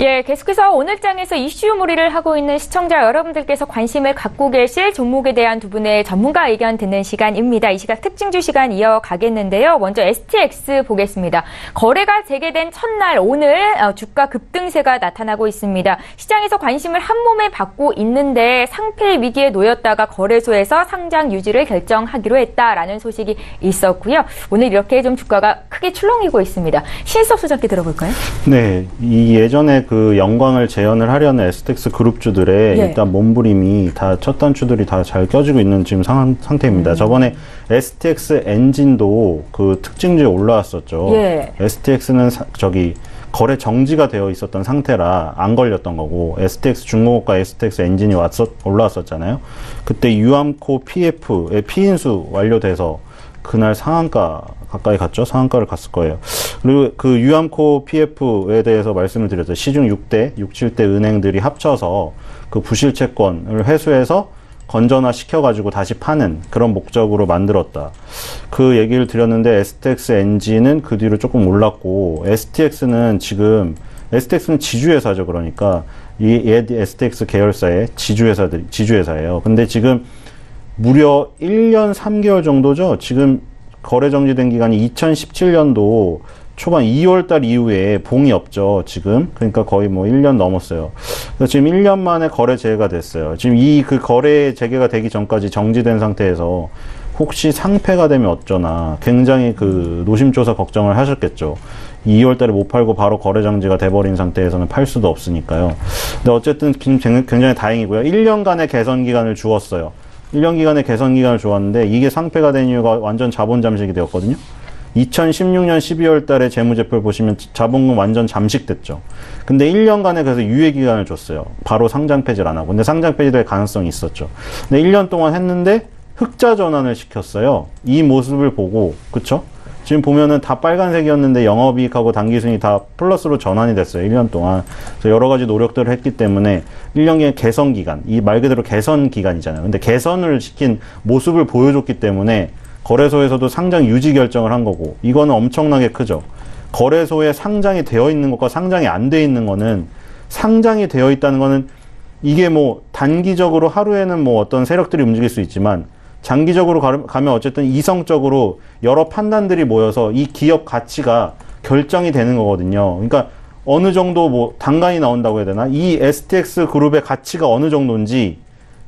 Speaker 1: 예, 계속해서 오늘 장에서 이슈몰이를 하고 있는 시청자 여러분들께서 관심을 갖고 계실 종목에 대한 두 분의 전문가 의견 듣는 시간입니다. 이 시각 특징주 시간 이어가겠는데요. 먼저 STX 보겠습니다. 거래가 재개된 첫날 오늘 주가 급등세가 나타나고 있습니다. 시장에서 관심을 한몸에 받고 있는데 상폐 위기에 놓였다가 거래소에서 상장 유지를 결정하기로 했다라는 소식이 있었고요. 오늘 이렇게 좀 주가가 크게 출렁이고 있습니다. 신석 소장께 들어볼까요?
Speaker 3: 네, 이 예전에 그 영광을 재현을 하려는 STX 그룹주들의 일단 몸부림이 다 첫 단추들이 다 잘 껴지고 있는 지금 상태입니다. 저번에 STX 엔진도 그 특징주에 올라왔었죠. STX는 거래 정지가 되어 있었던 상태라 안 걸렸던 거고, STX 중공업과 STX 엔진이 올라왔었잖아요. 그때 유암코 PF의 피인수 완료돼서 그날 상한가 가까이 갔죠. 상한가를 갔을 거예요. 그리고 그 유암코 PF에 대해서 말씀을 드렸죠. 시중 6대, 6, 7대 은행들이 합쳐서 그 부실채권을 회수해서 건전화 시켜가지고 다시 파는 그런 목적으로 만들었다. 그 얘기를 드렸는데 STX 엔진은 그 뒤로 조금 올랐고, STX는 지주회사죠. 그러니까 이 STX 계열사의 지주회사예요. 근데 지금 무려 1년 3개월 정도죠. 지금 거래 정지된 기간이 2017년도 초반 2월 달 이후에 봉이 없죠, 지금. 그러니까 거의 뭐 1년 넘었어요. 그래서 지금 1년 만에 거래 재개가 됐어요. 지금 그 거래 재개가 되기 전까지 정지된 상태에서 혹시 상폐가 되면 어쩌나 굉장히 그 노심초사 걱정을 하셨겠죠. 2월 달에 못 팔고 바로 거래 정지가 돼버린 상태에서는 팔 수도 없으니까요. 근데 어쨌든 굉장히 다행이고요. 1년간의 개선 기간을 주었어요. 1년 기간의 개선 기간을 주었는데 이게 상폐가 된 이유가 완전 자본 잠식이 되었거든요. 2016년 12월 달에 재무제표를 보시면 자본금 완전 잠식됐죠. 근데 1년간의 그래서 유예 기간을 줬어요. 바로 상장 폐지를 안 하고. 근데 상장 폐지될 가능성이 있었죠. 근데 1년 동안 했는데 흑자 전환을 시켰어요. 이 모습을 보고, 그쵸? 지금 보면은 다 빨간색이었는데 영업이익하고 당기순이 다 플러스로 전환이 됐어요. 1년 동안. 그래서 여러 가지 노력들을 했기 때문에 1년의 개선 기간, 이 말 그대로 개선 기간이잖아요. 근데 개선을 시킨 모습을 보여줬기 때문에 거래소에서도 상장 유지 결정을 한 거고, 이거는 엄청나게 크죠. 거래소에 상장이 되어 있는 것과 상장이 안 되어 있는 거는, 상장이 되어 있다는 거는 이게 뭐 단기적으로 하루에는 뭐 어떤 세력들이 움직일 수 있지만 장기적으로 가면 어쨌든 이성적으로 여러 판단들이 모여서 이 기업 가치가 결정이 되는 거거든요. 그러니까 어느 정도 뭐 단간이 나온다고 해야 되나? 이 STX 그룹의 가치가 어느 정도인지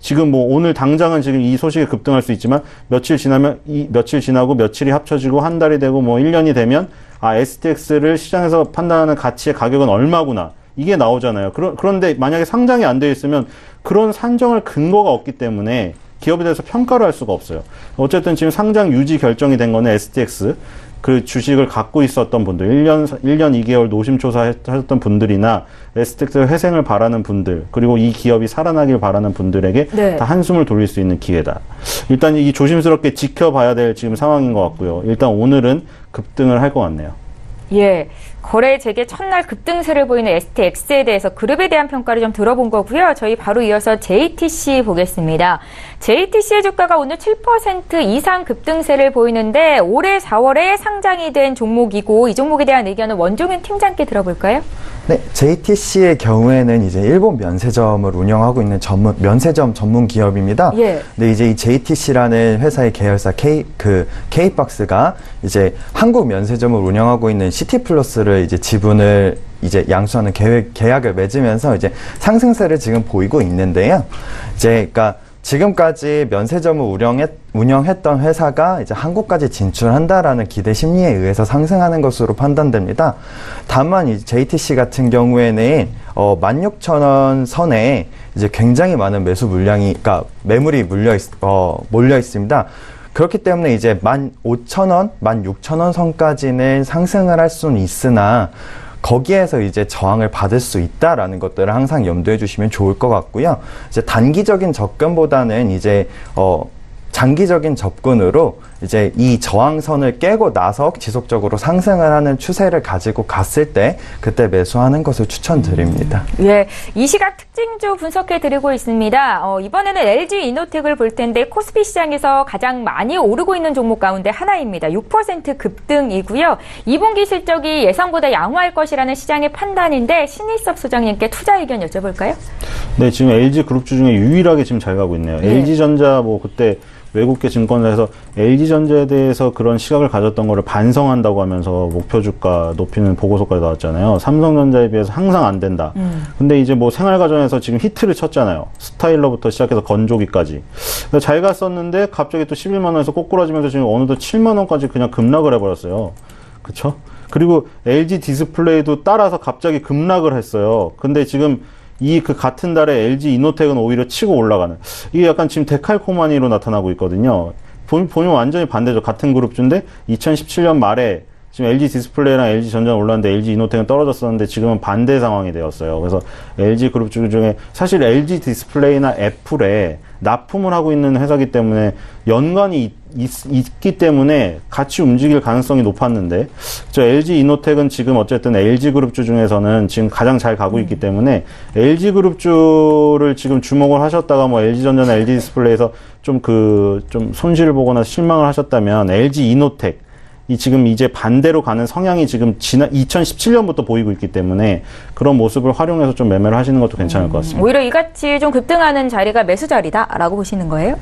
Speaker 3: 지금 뭐 오늘 당장은 지금 이 소식이 급등할 수 있지만 며칠 지나고 며칠이 합쳐지고 한 달이 되고 뭐 1년이 되면 STX를 시장에서 판단하는 가치의 가격은 얼마구나. 이게 나오잖아요. 그런데 만약에 상장이 안 되어 있으면 그런 산정할 근거가 없기 때문에 기업에 대해서 평가를 할 수가 없어요. 어쨌든 지금 상장 유지 결정이 된 거는 STX, 그 주식을 갖고 있었던 분들, 1년 2개월 노심초사 하셨던 분들이나 STX 회생을 바라는 분들, 그리고 이 기업이 살아나길 바라는 분들에게 다 한숨을 돌릴 수 있는 기회다. 일단 이 조심스럽게 지켜봐야 될 지금 상황인 것 같고요. 일단 오늘은 급등을 할 것 같네요.
Speaker 1: 예. 거래 재개 첫날 급등세를 보이는 STX에 대해서 그룹에 대한 평가를 좀 들어본 거고요. 저희 바로 이어서 JTC 보겠습니다. JTC의 주가가 오늘 7% 이상 급등세를 보이는데 올해 4월에 상장이 된 종목이고 이 종목에 대한 의견은 원종윤 팀장께 들어볼까요?
Speaker 4: 네, JTC의 경우에는 이제 일본 면세점을 운영하고 있는 면세점 전문 기업입니다.
Speaker 1: 예.
Speaker 4: 근데 이제 이 JTC라는 회사의 계열사 K박스가 이제 한국 면세점을 운영하고 있는 시티플러스를 이제 지분을 이제 양수하는 계약을 맺으면서 이제 상승세를 지금 보이고 있는데요. 이제 그러니까 지금까지 면세점을 운영했던 회사가 이제 한국까지 진출한다라는 기대 심리에 의해서 상승하는 것으로 판단됩니다. 다만 이 JTC 같은 경우에는 16,000원 선에 이제 굉장히 많은 그러니까 매물이 몰려 있습니다. 그렇기 때문에 이제 15,000원, 16,000원 선까지는 상승을 할 수는 있으나 거기에서 이제 저항을 받을 수 있다라는 것들을 항상 염두해 주시면 좋을 것 같고요. 이제 단기적인 접근보다는 이제 장기적인 접근으로 이제 이 저항선을 깨고 나서 지속적으로 상승을 하는 추세를 가지고 갔을 때 그때 매수하는 것을 추천드립니다.
Speaker 1: 예, 이 시각 특징주 분석해 드리고 있습니다. 이번에는 LG 이노텍을 볼 텐데 코스피 시장에서 가장 많이 오르고 있는 종목 가운데 하나입니다. 6% 급등이고요. 2분기 실적이 예상보다 양호할 것이라는 시장의 판단인데 신일섭 소장님께 투자 의견 여쭤볼까요?
Speaker 3: 네, 지금 LG 그룹주 중에 유일하게 지금 잘 가고 있네요. 네. LG전자 뭐 그때 외국계 증권사에서 LG전자에 대해서 그런 시각을 가졌던 거를 반성한다고 하면서 목표 주가 높이는 보고서까지 나왔잖아요. 삼성전자에 비해서 항상 안 된다. 근데 이제 뭐 생활가전에서 지금 히트를 쳤잖아요. 스타일러부터 시작해서 건조기까지. 잘 갔었는데 갑자기 또 11만 원에서 꼬꾸라지면서 지금 어느덧 7만 원까지 그냥 급락을 해버렸어요. 그쵸? 그리고 LG 디스플레이도 따라서 갑자기 급락을 했어요. 근데 지금 그 같은 달에 LG 이노텍은 오히려 치고 올라가는. 이게 약간 지금 데칼코마니로 나타나고 있거든요. 보면 완전히 반대죠. 같은 그룹주인데 2017년 말에 지금 LG 디스플레이랑 LG 전자는 올랐는데 LG 이노텍은 떨어졌었는데 지금은 반대 상황이 되었어요. 그래서 LG 그룹주 중에 사실 LG 디스플레이나 애플에 납품을 하고 있는 회사이기 때문에 연관이 있기 때문에 같이 움직일 가능성이 높았는데 LG 이노텍은 지금 어쨌든 LG 그룹주 중에서는 지금 가장 잘 가고 있기 때문에 LG 그룹주를 지금 주목을 하셨다가 뭐 LG 전자나 LG 디스플레이에서 좀 손실을 보거나 실망을 하셨다면 LG 이노텍 이 지금 이제 반대로 가는 성향이 지금 2017년부터 보이고 있기 때문에 그런 모습을 활용해서 좀 매매를 하시는 것도 괜찮을 것 같습니다.
Speaker 1: 오히려 이같이 좀 급등하는 자리가 매수 자리다라고 보시는 거예요?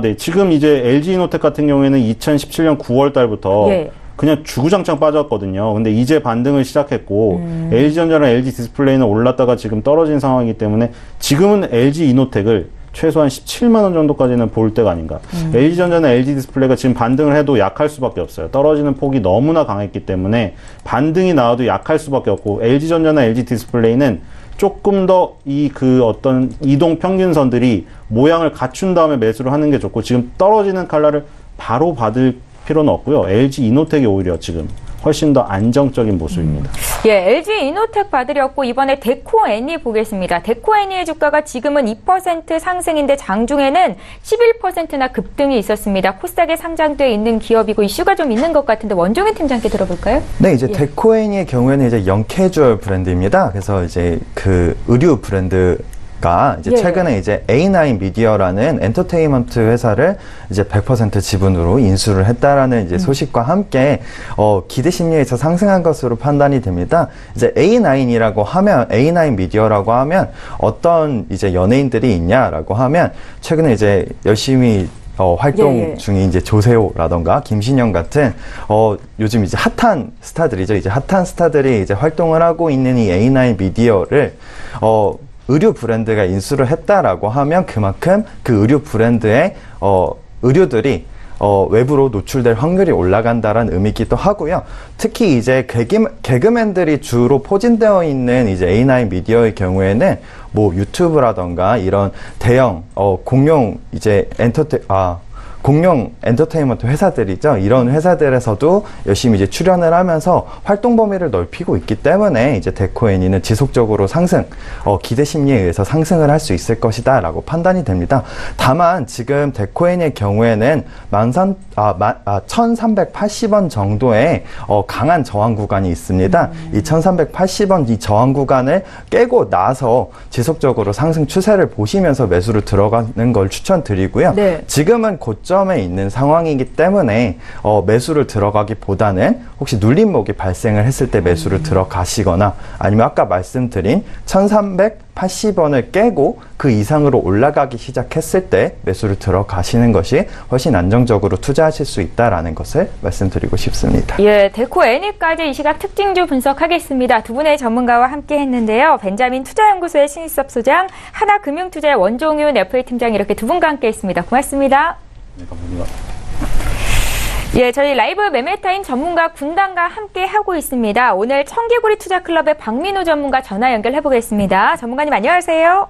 Speaker 3: 네. 지금 이제 LG 이노텍 같은 경우에는 2017년 9월 달부터 그냥 주구장창 빠졌거든요. 근데 이제 반등을 시작했고 LG전자랑 LG디스플레이는 올랐다가 지금 떨어진 상황이기 때문에 지금은 LG이노텍을 최소한 17만 원 정도까지는 볼 때가 아닌가. LG전자나 LG디스플레이가 지금 반등을 해도 약할 수밖에 없어요. 떨어지는 폭이 너무나 강했기 때문에 반등이 나와도 약할 수밖에 없고, LG전자나 LG디스플레이는 조금 더 어떤 이동 평균선들이 모양을 갖춘 다음에 매수를 하는 게 좋고, 지금 떨어지는 칼날을 바로 받을 필요는 없고요. LG이노텍이 오히려 지금 훨씬 더 안정적인 모습입니다.
Speaker 1: 예, LG이노텍 받으렸고 이번에 데코애니 보겠습니다. 데코애니의 주가가 지금은 2% 상승인데 장중에는 11%나 급등이 있었습니다. 코스닥에 상장돼 있는 기업이고 이슈가 좀 있는 것 같은데 원종현 팀장께 들어볼까요?
Speaker 4: 네, 이제 데코애니의 경우에는 이제 영캐주얼 브랜드입니다. 그래서 이제 그 의류 브랜드 이제 최근에 이제 A9 미디어라는 엔터테인먼트 회사를 이제 100% 지분으로 인수를 했다라는 이제 소식과 함께 기대 심리에서 상승한 것으로 판단이 됩니다. 이제 A9이라고 하면 A9 미디어라고 하면 어떤 이제 연예인들이 있냐라고 하면 최근에 이제 열심히 활동 중인 이제 조세호라던가 김신영 같은 요즘 이제 핫한 스타들이죠. 이제 핫한 스타들이 이제 활동을 하고 있는 이 A9 미디어를 의류 브랜드가 인수를 했다라고 하면 그만큼 그 의류 브랜드의 의류들이 외부로 노출될 확률이 올라간다라는 의미이기도 하고요. 특히 이제 개그맨들이 주로 포진되어 있는 이제 A9 미디어의 경우에는 뭐 유튜브라던가 이런 대형 공룡 엔터테인먼트 회사들이죠. 이런 회사들에서도 열심히 이제 출연을 하면서 활동 범위를 넓히고 있기 때문에 이제 데코애니는 지속적으로 기대 심리에 의해서 상승을 할 수 있을 것이다 라고 판단이 됩니다. 다만 지금 데코애니의 경우에는 1380원 정도의 강한 저항 구간이 있습니다. 이 1380원 이 저항 구간을 깨고 나서 지속적으로 상승 추세를 보시면서 매수를 들어가는 걸 추천드리고요. 지금은 고점에 있는 상황이기 때문에 매수를 들어가기보다는 혹시 눌림목이 발생을 했을 때 매수를 들어가시거나 아니면 아까 말씀드린 1380원을 깨고 그 이상으로 올라가기 시작했을 때 매수를 들어가시는 것이 훨씬 안정적으로 투자하실 수 있다라는 것을 말씀드리고 싶습니다.
Speaker 1: 예, 데코애니까지 이 시각 특징주 분석하겠습니다. 두 분의 전문가와 함께 했는데요. 벤자민 투자연구소의 신희섭 소장, 하나금융투자의 원종윤 FA 팀장 이렇게 두 분과 함께 했습니다. 고맙습니다.
Speaker 3: 네, 감사합니다.
Speaker 1: 예, 저희 라이브 매매타임 전문가 군단과 함께 하고 있습니다. 오늘 청개구리 투자클럽의 박민우 전문가 전화 연결해 보겠습니다. 전문가님 안녕하세요.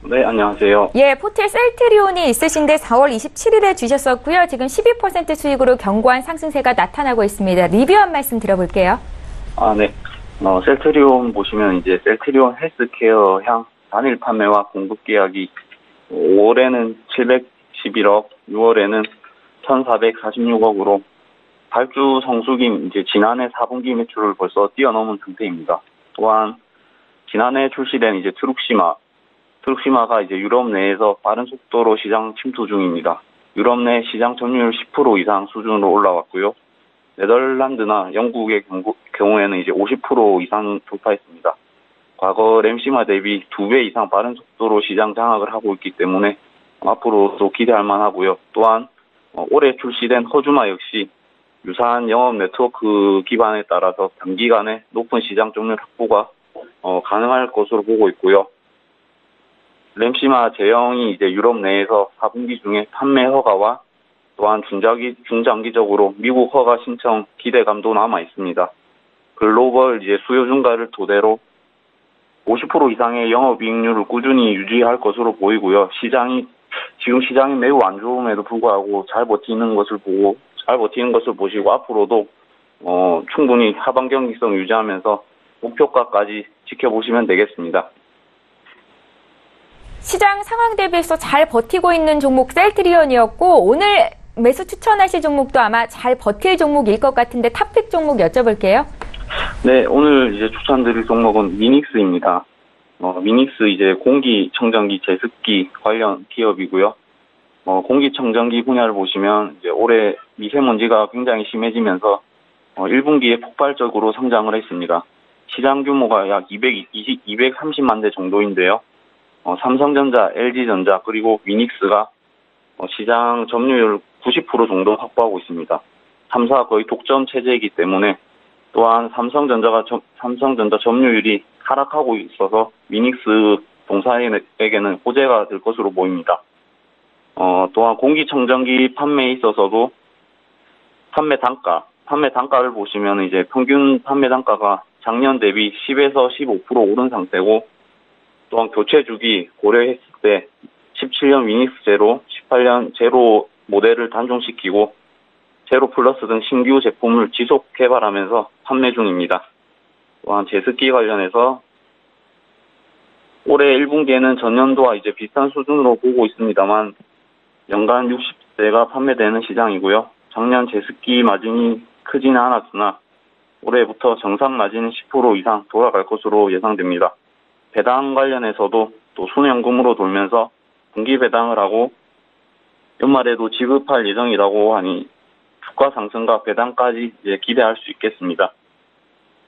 Speaker 5: 네, 안녕하세요.
Speaker 1: 예, 포트에 셀트리온이 있으신데 4월 27일에 주셨었고요. 지금 12% 수익으로 견고한 상승세가 나타나고 있습니다. 리뷰 한 말씀 드려볼게요.
Speaker 5: 네. 셀트리온 보시면 이제 셀트리온 헬스케어 향 단일 판매와 공급 계약이 5월에는 711억, 6월에는 1,446억으로 발주 성수기 이제 지난해 4분기 매출을 벌써 뛰어넘은 상태입니다. 또한 지난해 출시된 이제 트룩시마가 이제 유럽 내에서 빠른 속도로 시장 침투 중입니다. 유럽 내 시장 점유율 10% 이상 수준으로 올라왔고요. 네덜란드나 영국의 경우에는 이제 50% 이상 돌파했습니다. 과거 램시마 대비 2배 이상 빠른 속도로 시장 장악을 하고 있기 때문에 앞으로도 기대할 만하고요. 또한 올해 출시된 허주마 역시 유사한 영업 네트워크 기반에 따라서 단기간에 높은 시장 점유율 확보가 가능할 것으로 보고 있고요. 램시마 제형이 이제 유럽 내에서 4분기 중에 판매 허가와 또한 중장기적으로 미국 허가 신청 기대감도 남아 있습니다. 글로벌 이제 수요 증가를 토대로 50% 이상의 영업이익률을 꾸준히 유지할 것으로 보이고요. 지금 시장이 매우 안 좋음에도 불구하고 잘 버티는 것을 보시고 앞으로도 충분히 하방 경직성 유지하면서 목표가까지 지켜보시면 되겠습니다.
Speaker 1: 시장 상황 대비해서 잘 버티고 있는 종목 셀트리온이었고 오늘 매수 추천하실 종목도 아마 잘 버틸 종목일 것 같은데 탑픽 종목 여쭤볼게요.
Speaker 5: 네, 오늘 이제 추천드릴 종목은 미닉스입니다. 미닉스 이제 공기청정기 제습기 관련 기업이고요. 공기청정기 분야를 보시면 이제 올해 미세먼지가 굉장히 심해지면서 1분기에 폭발적으로 성장을 했습니다. 시장 규모가 약 230만 대 정도인데요. 삼성전자, LG전자 그리고 미닉스가 시장 점유율 90% 정도 확보하고 있습니다. 3사 거의 독점 체제이기 때문에 또한 삼성전자 점유율이 하락하고 있어서 위닉스 동사에게는 호재가 될 것으로 보입니다. 또한 공기청정기 판매에 있어서도 판매 단가를 보시면 이제 평균 판매 단가가 작년 대비 10에서 15% 오른 상태고, 또한 교체 주기 고려했을 때 17년 위닉스 제로, 18년 제로 모델을 단종시키고 제로 플러스 등 신규 제품을 지속 개발하면서 판매 중입니다. 또한 제습기 관련해서 올해 1분기에는 전년도와 이제 비슷한 수준으로 보고 있습니다만 연간 60대가 판매되는 시장이고요. 작년 제습기 마진이 크지는 않았으나 올해부터 정상 마진은 10% 이상 돌아갈 것으로 예상됩니다. 배당 관련해서도 또 순연금으로 돌면서 분기 배당을 하고 연말에도 지급할 예정이라고 하니 주가 상승과 배당까지 이제 기대할 수 있겠습니다.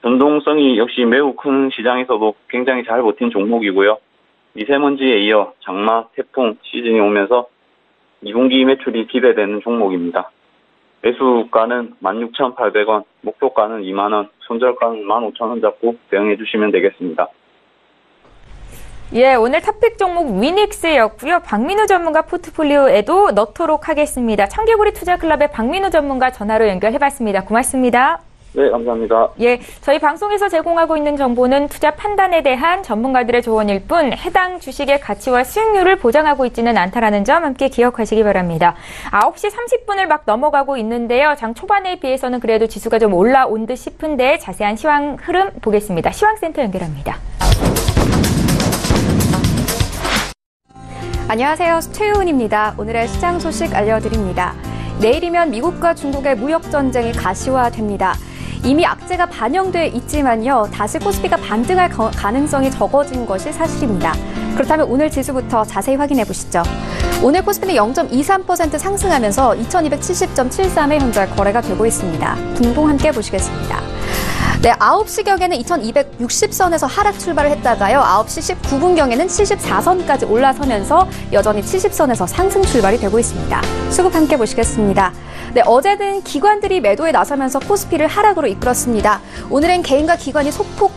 Speaker 5: 변동성이 역시 매우 큰 시장에서도 굉장히 잘 버틴 종목이고요. 미세먼지에 이어 장마, 태풍 시즌이 오면서 2분기 매출이 기대되는 종목입니다. 매수가는 16,800원, 목표가는 2만원, 손절가는 15,000원 잡고 대응해 주시면 되겠습니다.
Speaker 1: 예, 오늘 탑픽 종목 위닉스였고요. 박민우 전문가 포트폴리오에도 넣도록 하겠습니다. 청개구리 투자클럽의 박민우 전문가 전화로 연결해봤습니다. 고맙습니다.
Speaker 5: 네, 감사합니다.
Speaker 1: 예, 저희 방송에서 제공하고 있는 정보는 투자 판단에 대한 전문가들의 조언일 뿐 해당 주식의 가치와 수익률을 보장하고 있지는 않다라는 점 함께 기억하시기 바랍니다. 9시 30분을 막 넘어가고 있는데요. 장 초반에 비해서는 그래도 지수가 좀 올라온 듯 싶은데 자세한 시황 흐름 보겠습니다. 시황센터 연결합니다.
Speaker 6: 안녕하세요. 최유은입니다. 오늘의 시장 소식 알려드립니다. 내일이면 미국과 중국의 무역전쟁이 가시화됩니다. 이미 악재가 반영돼 있지만요. 다시 코스피가 반등할 가능성이 적어진 것이 사실입니다. 그렇다면 오늘 지수부터 자세히 확인해 보시죠. 오늘 코스피는 0.23% 상승하면서 2270.73에 현재 거래가 되고 있습니다. 분봉 함께 보시겠습니다. 네, 9시경에는 2260선에서 하락 출발을 했다가요. 9시 19분경에는 74선까지 올라서면서 여전히 70선에서 상승 출발이 되고 있습니다. 수급 함께 보시겠습니다. 네, 어제는 기관들이 매도에 나서면서 코스피를 하락으로 이끌었습니다. 오늘은 개인과 기관이 소폭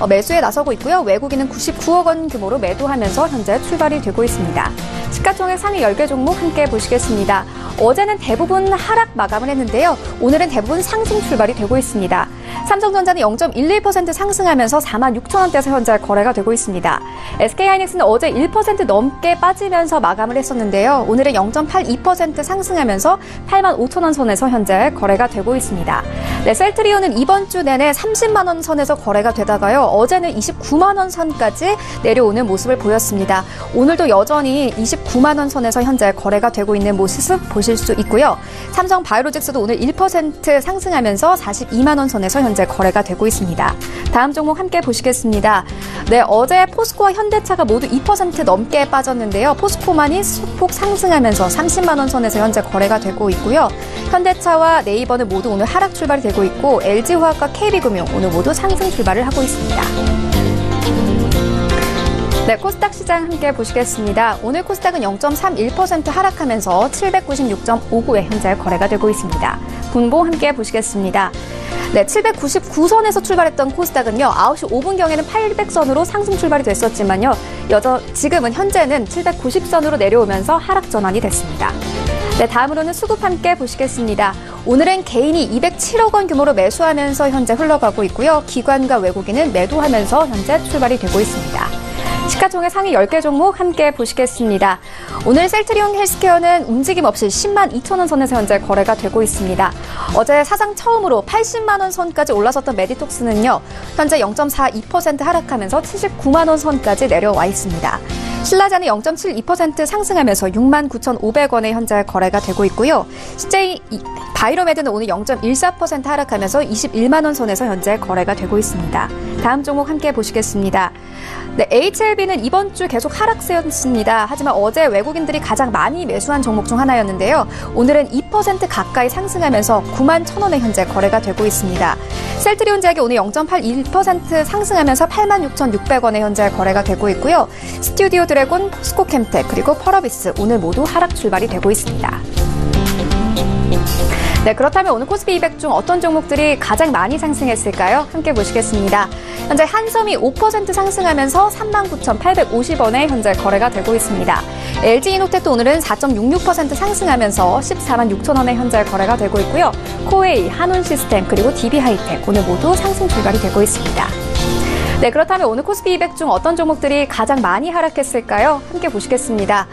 Speaker 6: 매수에 나서고 있고요. 외국인은 99억 원 규모로 매도하면서 현재 출발이 되고 있습니다. 시가총액 상위 10개 종목 함께 보시겠습니다. 어제는 대부분 하락 마감을 했는데요. 오늘은 대부분 상승 출발이 되고 있습니다. 삼성전자는 0.11% 상승하면서 46,000원대에서 현재 거래가 되고 있습니다. SK하이닉스는 어제 1% 넘게 빠지면서 마감을 했었는데요. 오늘은 0.82% 상승하면서 85,000원 선에서 현재 거래가 되고 있습니다. 네, 셀트리온은 이번 주 내내 30만 원 선에서 거래가 되다가요. 어제는 29만 원 선까지 내려오는 모습을 보였습니다. 오늘도 여전히 29만 원 선에서 현재 거래가 되고 있는 모습 보실 수 있고요. 삼성 바이오로직스도 오늘 1% 상승하면서 42만 원 선에서 현재 거래가 되고 있습니다. 다음 종목 함께 보시겠습니다. 네, 어제 포스코와 현대차가 모두 2% 넘게 빠졌는데요. 포스코만이 소폭 상승하면서 30만 원 선에서 현재 거래가 되고 있고요. 현대차와 네이버는 모두 오늘 하락 출발이 되고 있고 LG화학과 KB금융 오늘 모두 상승 출발을 하고 있습니다. 네, 코스닥 시장 함께 보시겠습니다. 오늘 코스닥은 0.31% 하락하면서 796.59에 현재 거래가 되고 있습니다. 분봉 함께 보시겠습니다. 네, 799선에서 출발했던 코스닥은요. 9시 5분경에는 800선으로 상승 출발이 됐었지만요. 지금은 현재는 790선으로 내려오면서 하락 전환이 됐습니다. 네, 다음으로는 수급 함께 보시겠습니다. 오늘은 개인이 207억 원 규모로 매수하면서 현재 흘러가고 있고요. 기관과 외국인은 매도하면서 현재 출발이 되고 있습니다. 시가총액 상위 10개 종목 함께 보시겠습니다. 오늘 셀트리온 헬스케어는 움직임 없이 10만 2천 원 선에서 현재 거래가 되고 있습니다. 어제 사상 처음으로 80만 원 선까지 올라섰던 메디톡스는요. 현재 0.42% 하락하면서 79만 원 선까지 내려와 있습니다. 신라자는 0.72% 상승하면서 6만 9,500원에 현재 거래가 되고 있고요. CJ 바이로메드는 오늘 0.14% 하락하면서 21만 원 선에서 현재 거래가 되고 있습니다. 다음 종목 함께 보시겠습니다. 네, HLB는 이번 주 계속 하락세였습니다. 하지만 어제 외국인들이 가장 많이 매수한 종목 중 하나였는데요. 오늘은 2% 가까이 상승하면서 9만 1,000원에 현재 거래가 되고 있습니다. 셀트리온 제약이 오늘 0.81% 상승하면서 8만 6,600원에 현재 거래가 되고 있고요. 스튜디오 드래곤, 포스코캠텍, 그리고 펄어비스 오늘 모두 하락 출발이 되고 있습니다. 네, 그렇다면 오늘 코스피 200 중 어떤 종목들이 가장 많이 상승했을까요? 함께 보시겠습니다. 현재 한섬이 5% 상승하면서 39,850원에 현재 거래가 되고 있습니다. LG이노텍도 오늘은 4.66% 상승하면서 14만 6천 원에 현재 거래가 되고 있고요. 코웨이, 한온시스템, 그리고 DB하이텍 오늘 모두 상승 출발이 되고 있습니다. 네, 그렇다면 오늘 코스피 200 중 어떤 종목들이 가장 많이 하락했을까요? 함께 보시겠습니다.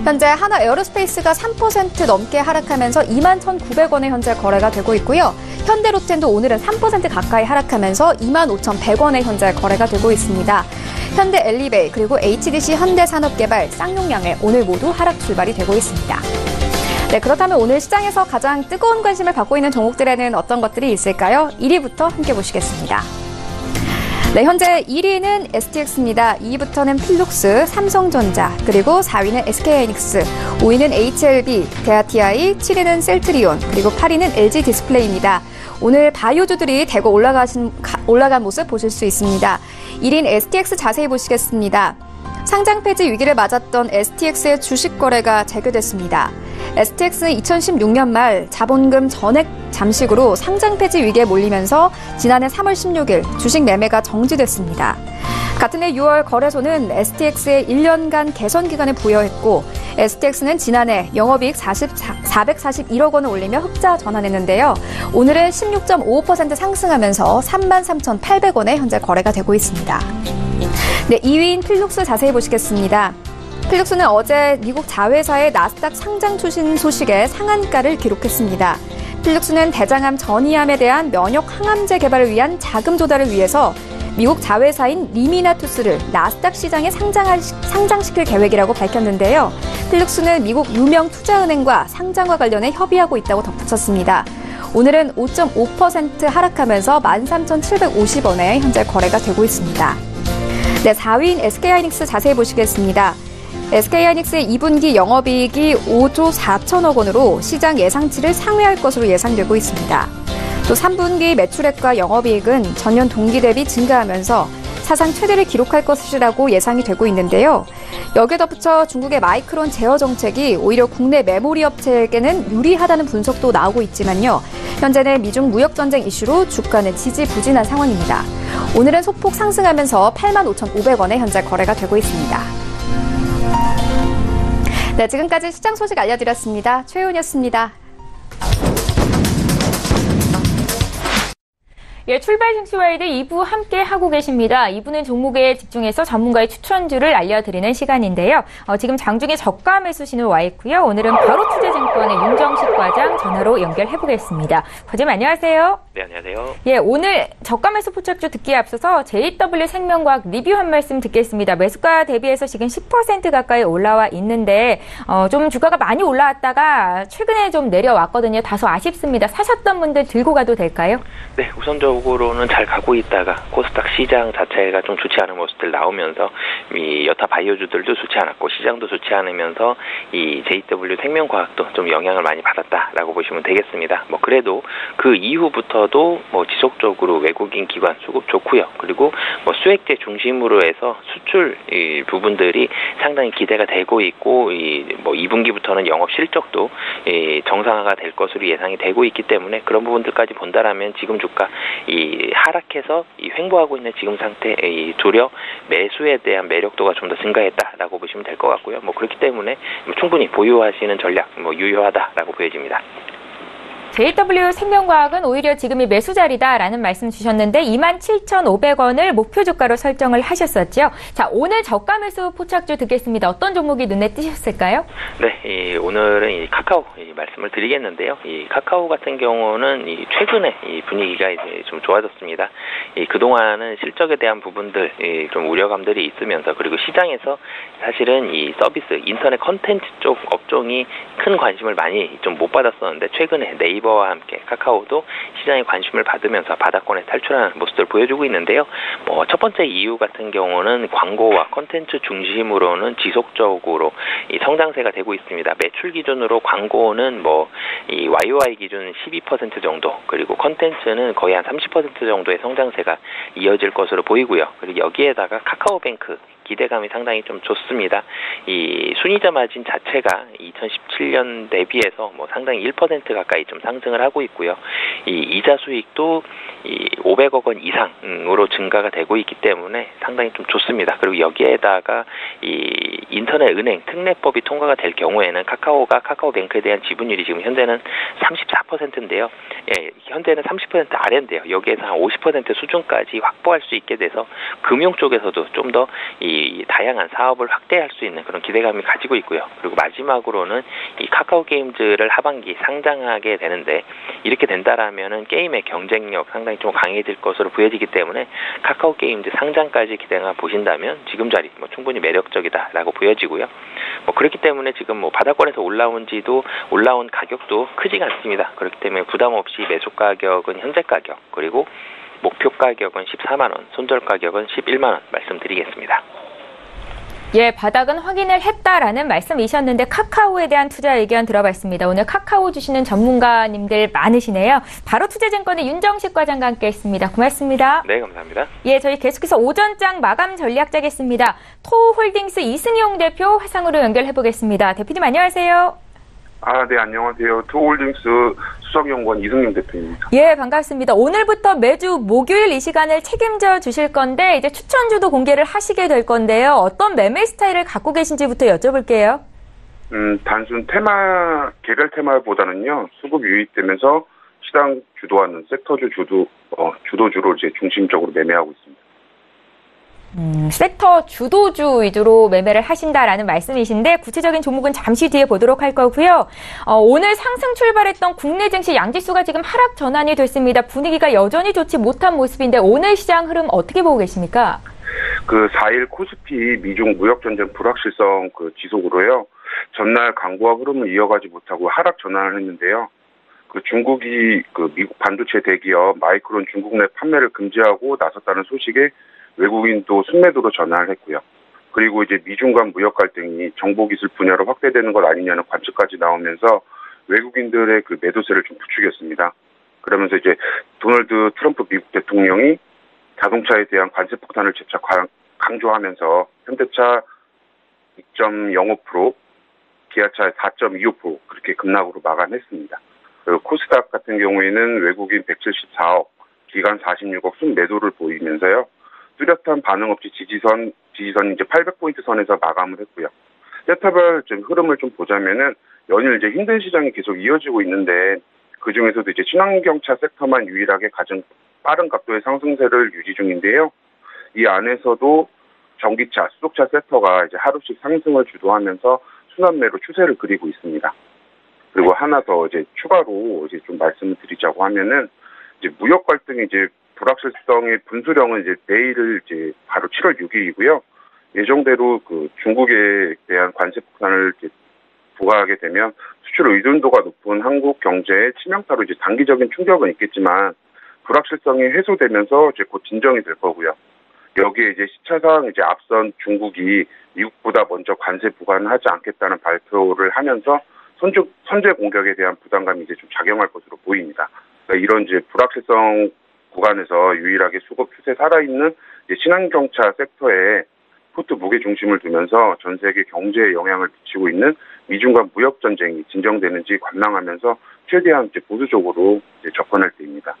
Speaker 6: 현재 하나 에어로스페이스가 3% 넘게 하락하면서 21,900원에 현재 거래가 되고 있고요. 현대로템도 오늘은 3% 가까이 하락하면서 25,100원에 현재 거래가 되고 있습니다. 현대엘리베이 그리고 HDC 현대산업개발, 쌍용양의 오늘 모두 하락 출발이 되고 있습니다. 네, 그렇다면 오늘 시장에서 가장 뜨거운 관심을 받고 있는 종목들에는 어떤 것들이 있을까요? 1위부터 함께 보시겠습니다. 네, 현재 1위는 STX입니다. 2위부터는 필룩스, 삼성전자, 그리고 4위는 SK하이닉스, 5위는 HLB, 대아TI, 7위는 셀트리온, 그리고 8위는 LG디스플레이입니다. 오늘 바이오주들이 대거 올라간 모습 보실 수 있습니다. 1위는 STX 자세히 보시겠습니다. 상장 폐지 위기를 맞았던 STX의 주식 거래가 재개됐습니다. STX는 2016년 말 자본금 전액 잠식으로 상장 폐지 위기에 몰리면서 지난해 3월 16일 주식 매매가 정지됐습니다. 같은 해 6월 거래소는 STX에 1년간 개선 기간을 부여했고 STX는 지난해 영업이익 441억 원을 올리며 흑자 전환했는데요. 오늘은 16.55% 상승하면서 33,800원에 현재 거래가 되고 있습니다. 네, 2위인 필룩스 자세히 보시겠습니다. 필룩스는 어제 미국 자회사의 나스닥 상장 추진 소식에 상한가를 기록했습니다. 필룩스는 대장암 전이암에 대한 면역 항암제 개발을 위한 자금 조달을 위해서 미국 자회사인 리미나투스를 나스닥 시장에 상장시킬 계획이라고 밝혔는데요. 필룩스는 미국 유명 투자은행과 상장과 관련해 협의하고 있다고 덧붙였습니다. 오늘은 5.5% 하락하면서 13,750원에 현재 거래가 되고 있습니다. 네, 4위인 SK하이닉스 자세히 보시겠습니다. SK하이닉스의 2분기 영업이익이 5조 4천억 원으로 시장 예상치를 상회할 것으로 예상되고 있습니다. 또 3분기 매출액과 영업이익은 전년 동기 대비 증가하면서 사상 최대를 기록할 것이라고 예상이 되고 있는데요. 여기에 덧붙여 중국의 마이크론 제어 정책이 오히려 국내 메모리 업체에게는 유리하다는 분석도 나오고 있지만요. 현재는 미중 무역 전쟁 이슈로 주가는 지지부진한 상황입니다. 오늘은 소폭 상승하면서 85,500원에 현재 거래가 되고 있습니다. 네, 지금까지 시장 소식 알려드렸습니다. 최윤이었습니다.
Speaker 1: 예, 출발 증시와이드 2부 함께 하고 계십니다. 2부는 종목에 집중해서 전문가의 추천주를 알려드리는 시간인데요. 지금 장중에 저가 매수 신호 와 있고요. 오늘은 바로투자증권의 윤정식 과장 전화로 연결해보겠습니다. 과장님 안녕하세요.
Speaker 7: 네, 안녕하세요.
Speaker 1: 예, 오늘 저가 매수 포착주 듣기에 앞서서 JW 생명과학 리뷰 한 말씀 듣겠습니다. 매수가 대비해서 지금 10% 가까이 올라와 있는데 좀 주가가 많이 올라왔다가 최근에 좀 내려왔거든요. 다소 아쉽습니다. 사셨던 분들 들고 가도 될까요?
Speaker 7: 네, 우선적으로는 잘 가고 있다가 코스닥 시장 자체가 좀 좋지 않은 모습들 나오면서 이 여타 바이오주들도 좋지 않았고 시장도 좋지 않으면서 이 JW 생명과학도 좀 영향을 많이 받았다라고 보시면 되겠습니다. 뭐 그래도 그 이후부터도 뭐 지속적으로 외국인 기관 수급 좋고요. 그리고 뭐 수액제 중심으로 해서 수출 이 부분들이 상당히 기대가 되고 있고 뭐 2분기부터는 영업 실적도 정상화가 될 것으로 예상이 되고 있기 때문에 그런 부분들까지 본다라면 지금 주가 이 하락해서 이 횡보하고 있는 지금 상태 이 도려 매수에 대한 매력도가 좀 더 증가했다라고 보시면 될 것 같고요. 뭐 그렇기 때문에 충분히 보유하시는 전략 뭐 유효하다라고 보여집니다.
Speaker 1: JW 생명과학은 오히려 지금이 매수 자리다라는 말씀 주셨는데 27,500원을 목표 주가로 설정을 하셨었죠. 자, 오늘 저가 매수 포착주 듣겠습니다. 어떤 종목이 눈에 띄셨을까요?
Speaker 7: 네, 오늘은 이 카카오 말씀을 드리겠는데요. 이 카카오 같은 경우는 최근에 분위기가 이제 좀 좋아졌습니다. 그동안은 실적에 대한 부분들 좀 우려감들이 있으면서 그리고 시장에서 사실은 이 서비스 인터넷 컨텐츠 쪽 업종이 큰 관심을 많이 좀 못 받았었는데 최근에 네이버와 함께 카카오도 시장에 관심을 받으면서 바닥권에 탈출하는 모습을 보여주고 있는데요. 뭐 첫 번째 이유 같은 경우는 광고와 컨텐츠 중심으로는 지속적으로 이 성장세가 되고 있습니다. 매출 기준으로 광고는 이 YOY 기준 12% 정도, 그리고 컨텐츠는 거의 한 30% 정도의 성장세가 이어질 것으로 보이고요. 그리고 여기에다가 카카오뱅크 기대감이 상당히 좀 좋습니다. 이 순이자 마진 자체가 2017년 대비해서 뭐 상당히 1% 가까이 좀 상승을 하고 있고요. 이 이자 수익도 이 500억 원 이상으로 증가가 되고 있기 때문에 상당히 좀 좋습니다. 그리고 여기에다가 이 인터넷 은행 특례법이 통과가 될 경우에는 카카오가 카카오뱅크에 대한 지분율이 지금 현재는 34%인데요. 예, 현재는 30% 아래인데요. 여기에서 한 50% 수준까지 확보할 수 있게 돼서 금융 쪽에서도 좀 더 이 다양한 사업을 확대할 수 있는 그런 기대감이 가지고 있고요. 그리고 마지막으로는 이 카카오 게임즈를 하반기 상장하게 되는데 이렇게 된다라면은 게임의 경쟁력 상당히 좀 강해질 것으로 보여지기 때문에 카카오 게임즈 상장까지 기대가 보신다면 지금 자리 뭐 충분히 매력적이다라고 보여지고요. 뭐 그렇기 때문에 지금 뭐 바닥권에서 올라온 가격도 크지가 않습니다. 그렇기 때문에 부담 없이 매수 가격은 현재 가격 그리고 목표 가격은 14만 원, 손절 가격은 11만 원 말씀드리겠습니다.
Speaker 1: 예, 바닥은 확인을 했다라는 말씀이셨는데 카카오에 대한 투자 의견 들어봤습니다. 오늘 카카오 주시는 전문가님들 많으시네요. 바로 투자증권의 윤정식 과장과 함께했습니다. 고맙습니다.
Speaker 7: 네, 감사합니다.
Speaker 1: 예, 저희 계속해서 오전장 마감 전략 짜겠습니다. 토호홀딩스 이승용 대표 화상으로 연결해보겠습니다. 대표님 안녕하세요.
Speaker 8: 네, 안녕하세요. 토호홀딩스 수석연구원 이승용 대표입니다.
Speaker 1: 예, 반갑습니다. 오늘부터 매주 목요일 이 시간을 책임져 주실 건데 이제 추천주도 공개를 하시게 될 건데요. 어떤 매매 스타일을 갖고 계신지부터 여쭤볼게요.
Speaker 8: 단순 개별 테마보다는요, 수급 유입되면서 시장 주도하는 섹터주 주도주로 이제 중심적으로 매매하고 있습니다.
Speaker 1: 섹터 주도주 위주로 매매를 하신다라는 말씀이신데 구체적인 종목은 잠시 뒤에 보도록 할 거고요. 오늘 상승 출발했던 국내 증시 양지수가 지금 하락 전환이 됐습니다. 분위기가 여전히 좋지 못한 모습인데 오늘 시장 흐름 어떻게 보고 계십니까?
Speaker 8: 4일 코스피 미중 무역전쟁 불확실성 지속으로요. 전날 강보와 흐름을 이어가지 못하고 하락 전환을 했는데요. 중국이 미국 반도체 대기업 마이크론 중국 내 판매를 금지하고 나섰다는 소식에 외국인도 순매도로 전환을 했고요. 그리고 이제 미중 간 무역 갈등이 정보기술 분야로 확대되는 것 아니냐는 관측까지 나오면서 외국인들의 매도세를 좀 부추겼습니다. 그러면서 이제 도널드 트럼프 미국 대통령이 자동차에 대한 관세 폭탄을 재차 강조하면서 현대차 2.05%, 기아차 4.25% 그렇게 급락으로 마감했습니다. 그리고 코스닥 같은 경우에는 외국인 174억, 기관 46억 순매도를 보이면서요. 뚜렷한 반응 없이 지지선 이제 800포인트 선에서 마감을 했고요. 세타별 흐름을 좀 보자면은 연일 이제 힘든 시장이 계속 이어지고 있는데 그 중에서도 이제 친환경차 sek터만 유일하게 가장 빠른 각도의 상승세를 유지 중인데요. 이 안에서도 전기차, 수소차 섹터가 이제 하루씩 상승을 주도하면서 순환매로 추세를 그리고 있습니다. 그리고 하나 더 이제 추가로 이제 좀 말씀을 드리자고 하면은 이제 무역 갈등이 이제 불확실성의 분수령은 이제 내일 이제 바로 7월 6일이고요. 예정대로 중국에 대한 관세 폭탄을 이제 부과하게 되면 수출 의존도가 높은 한국 경제에 치명타로 이제 단기적인 충격은 있겠지만 불확실성이 해소되면서 이제 곧 진정이 될 거고요. 여기에 이제 시차상 이제 앞선 중국이 미국보다 먼저 관세 부과는 하지 않겠다는 발표를 하면서 선제 공격에 대한 부담감이 이제 좀 작용할 것으로 보입니다. 그러니까 이런 이제 불확실성 구간에서 유일하게 수급 추세 살아있는 친환경차 섹터에 포트 무게 중심을 두면서 전 세계 경제에 영향을 미치고 있는 미중 간 무역 전쟁이 진정되는지 관망하면서 최대한 이제 보수적으로 이제 접근할 때입니다.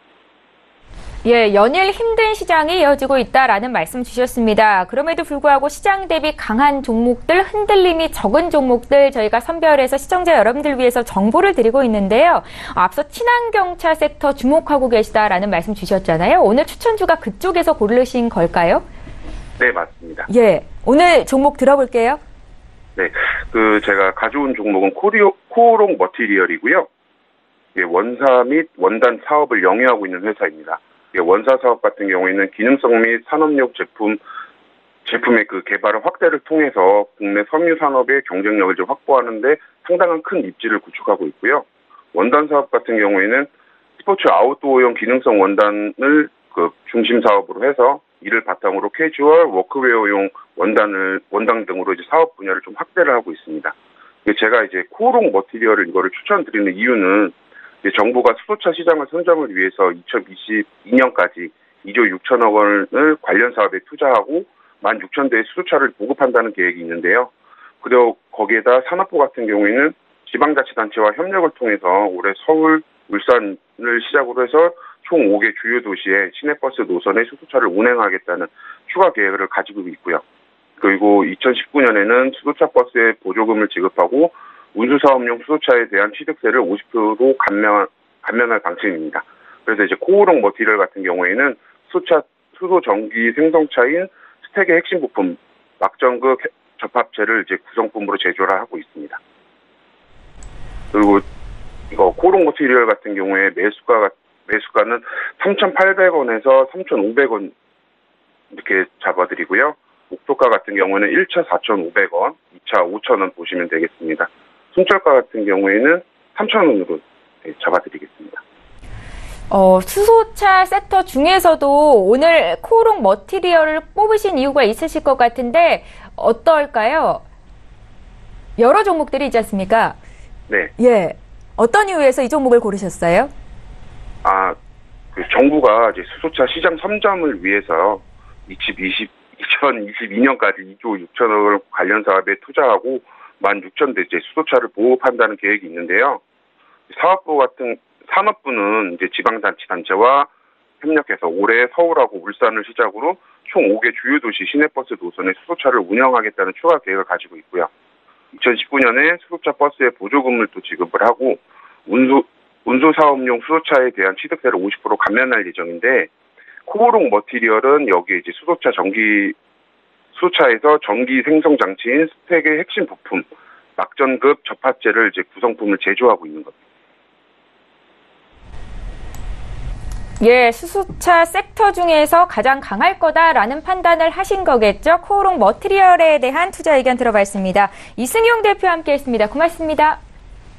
Speaker 1: 예, 연일 힘든 시장이 이어지고 있다라는 말씀 주셨습니다. 그럼에도 불구하고 시장 대비 강한 종목들, 흔들림이 적은 종목들 저희가 선별해서 시청자 여러분들 위해서 정보를 드리고 있는데요. 앞서 친환경차 섹터 주목하고 계시다라는 말씀 주셨잖아요. 오늘 추천주가 그쪽에서 고르신 걸까요?
Speaker 8: 네, 맞습니다.
Speaker 1: 예, 오늘 종목 들어볼게요.
Speaker 8: 네, 제가 가져온 종목은 코오롱 머티리얼이고요. 원사 및 원단 사업을 영위하고 있는 회사입니다. 원사 사업 같은 경우에는 기능성 및 산업용 제품의 개발을 확대를 통해서 국내 섬유 산업의 경쟁력을 좀 확보하는데 상당한 큰 입지를 구축하고 있고요. 원단 사업 같은 경우에는 스포츠 아웃도어용 기능성 원단을 중심 사업으로 해서 이를 바탕으로 캐주얼, 워크웨어용 원단 등으로 이제 사업 분야를 좀 확대를 하고 있습니다. 제가 이제 코오롱 머티리얼을 이거를 추천드리는 이유는 정부가 수소차 시장을 선점을 위해서 2022년까지 2조 6천억 원을 관련 사업에 투자하고 16,000대의 수소차를 보급한다는 계획이 있는데요. 그리고 거기에다 산업부 같은 경우에는 지방자치단체와 협력을 통해서 올해 서울, 울산을 시작으로 해서 총 5개 주요 도시의 시내버스 노선에 수소차를 운행하겠다는 추가 계획을 가지고 있고요. 그리고 2019년에는 수소차 버스에 보조금을 지급하고 운수사업용 수소차에 대한 취득세를 50% 감면할 방침입니다. 그래서 이제 코오롱 머티리얼 같은 경우에는 수소 전기 생성차인 스택의 핵심 부품 막전극 접합체를 이제 구성품으로 제조를 하고 있습니다. 그리고 이거 코오롱 머티리얼 같은 경우에 매수가는 3,800원에서 3,500원 이렇게 잡아드리고요. 목표가 같은 경우는 1차 4,500원, 2차 5,000원 보시면 되겠습니다. 순철가 같은 경우에는 3,000원으로 잡아드리겠습니다.
Speaker 1: 수소차 섹터 중에서도 오늘 코오롱 머티리얼을 뽑으신 이유가 있으실 것 같은데 어떨까요? 여러 종목들이 있지 않습니까?
Speaker 8: 네.
Speaker 1: 예. 어떤 이유에서 이 종목을 고르셨어요?
Speaker 8: 정부가 이제 수소차 시장 선점을 위해서 2022년까지 2조 6천억을 관련 사업에 투자하고 16,000대 이제 수소차를 보급한다는 계획이 있는데요. 산업부는 이제 지방자치단체와 협력해서 올해 서울하고 울산을 시작으로 총 5개 주요 도시 시내버스 노선에 수소차를 운영하겠다는 추가 계획을 가지고 있고요. 2019년에 수소차 버스에 보조금을 또 지급을 하고 운수사업용 수소차에 대한 취득세를 50% 감면할 예정인데 코오롱 머티리얼은 여기에 이제 수소차에서 전기 생성 장치인 스택의 핵심 부품 막전급 접합제를 이제 구성품을 제조하고 있는 겁니다.
Speaker 1: 예, 수소차 섹터 중에서 가장 강할 거다라는 판단을 하신 거겠죠. 코오롱 머티리얼에 대한 투자 의견 들어봤습니다. 이승용 대표와 함께했습니다. 고맙습니다.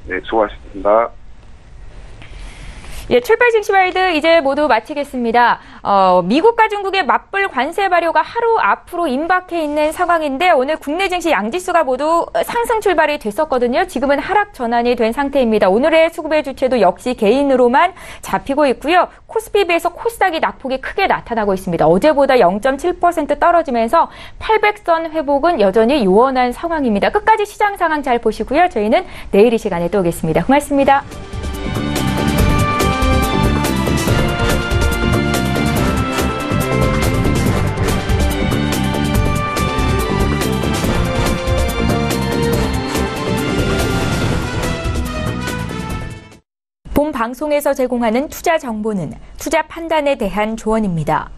Speaker 8: 네, 수고하셨습니다.
Speaker 1: 예, 출발 증시와이드 이제 모두 마치겠습니다. 미국과 중국의 맞불 관세 발효가 하루 앞으로 임박해 있는 상황인데 오늘 국내 증시 양지수가 모두 상승 출발이 됐었거든요. 지금은 하락 전환이 된 상태입니다. 오늘의 수급의 주체도 역시 개인으로만 잡히고 있고요. 코스피 비해서 코스닥이 낙폭이 크게 나타나고 있습니다. 어제보다 0.7% 떨어지면서 800선 회복은 여전히 요원한 상황입니다. 끝까지 시장 상황 잘 보시고요. 저희는 내일 이 시간에 또 오겠습니다. 고맙습니다. 본 방송에서 제공하는 투자 정보는 투자 판단에 대한 조언입니다.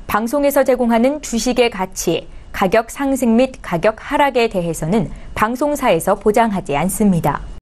Speaker 1: 방송에서 제공하는 주식의 가치, 가격 상승 및 가격 하락에 대해서는 방송사에서 보장하지 않습니다.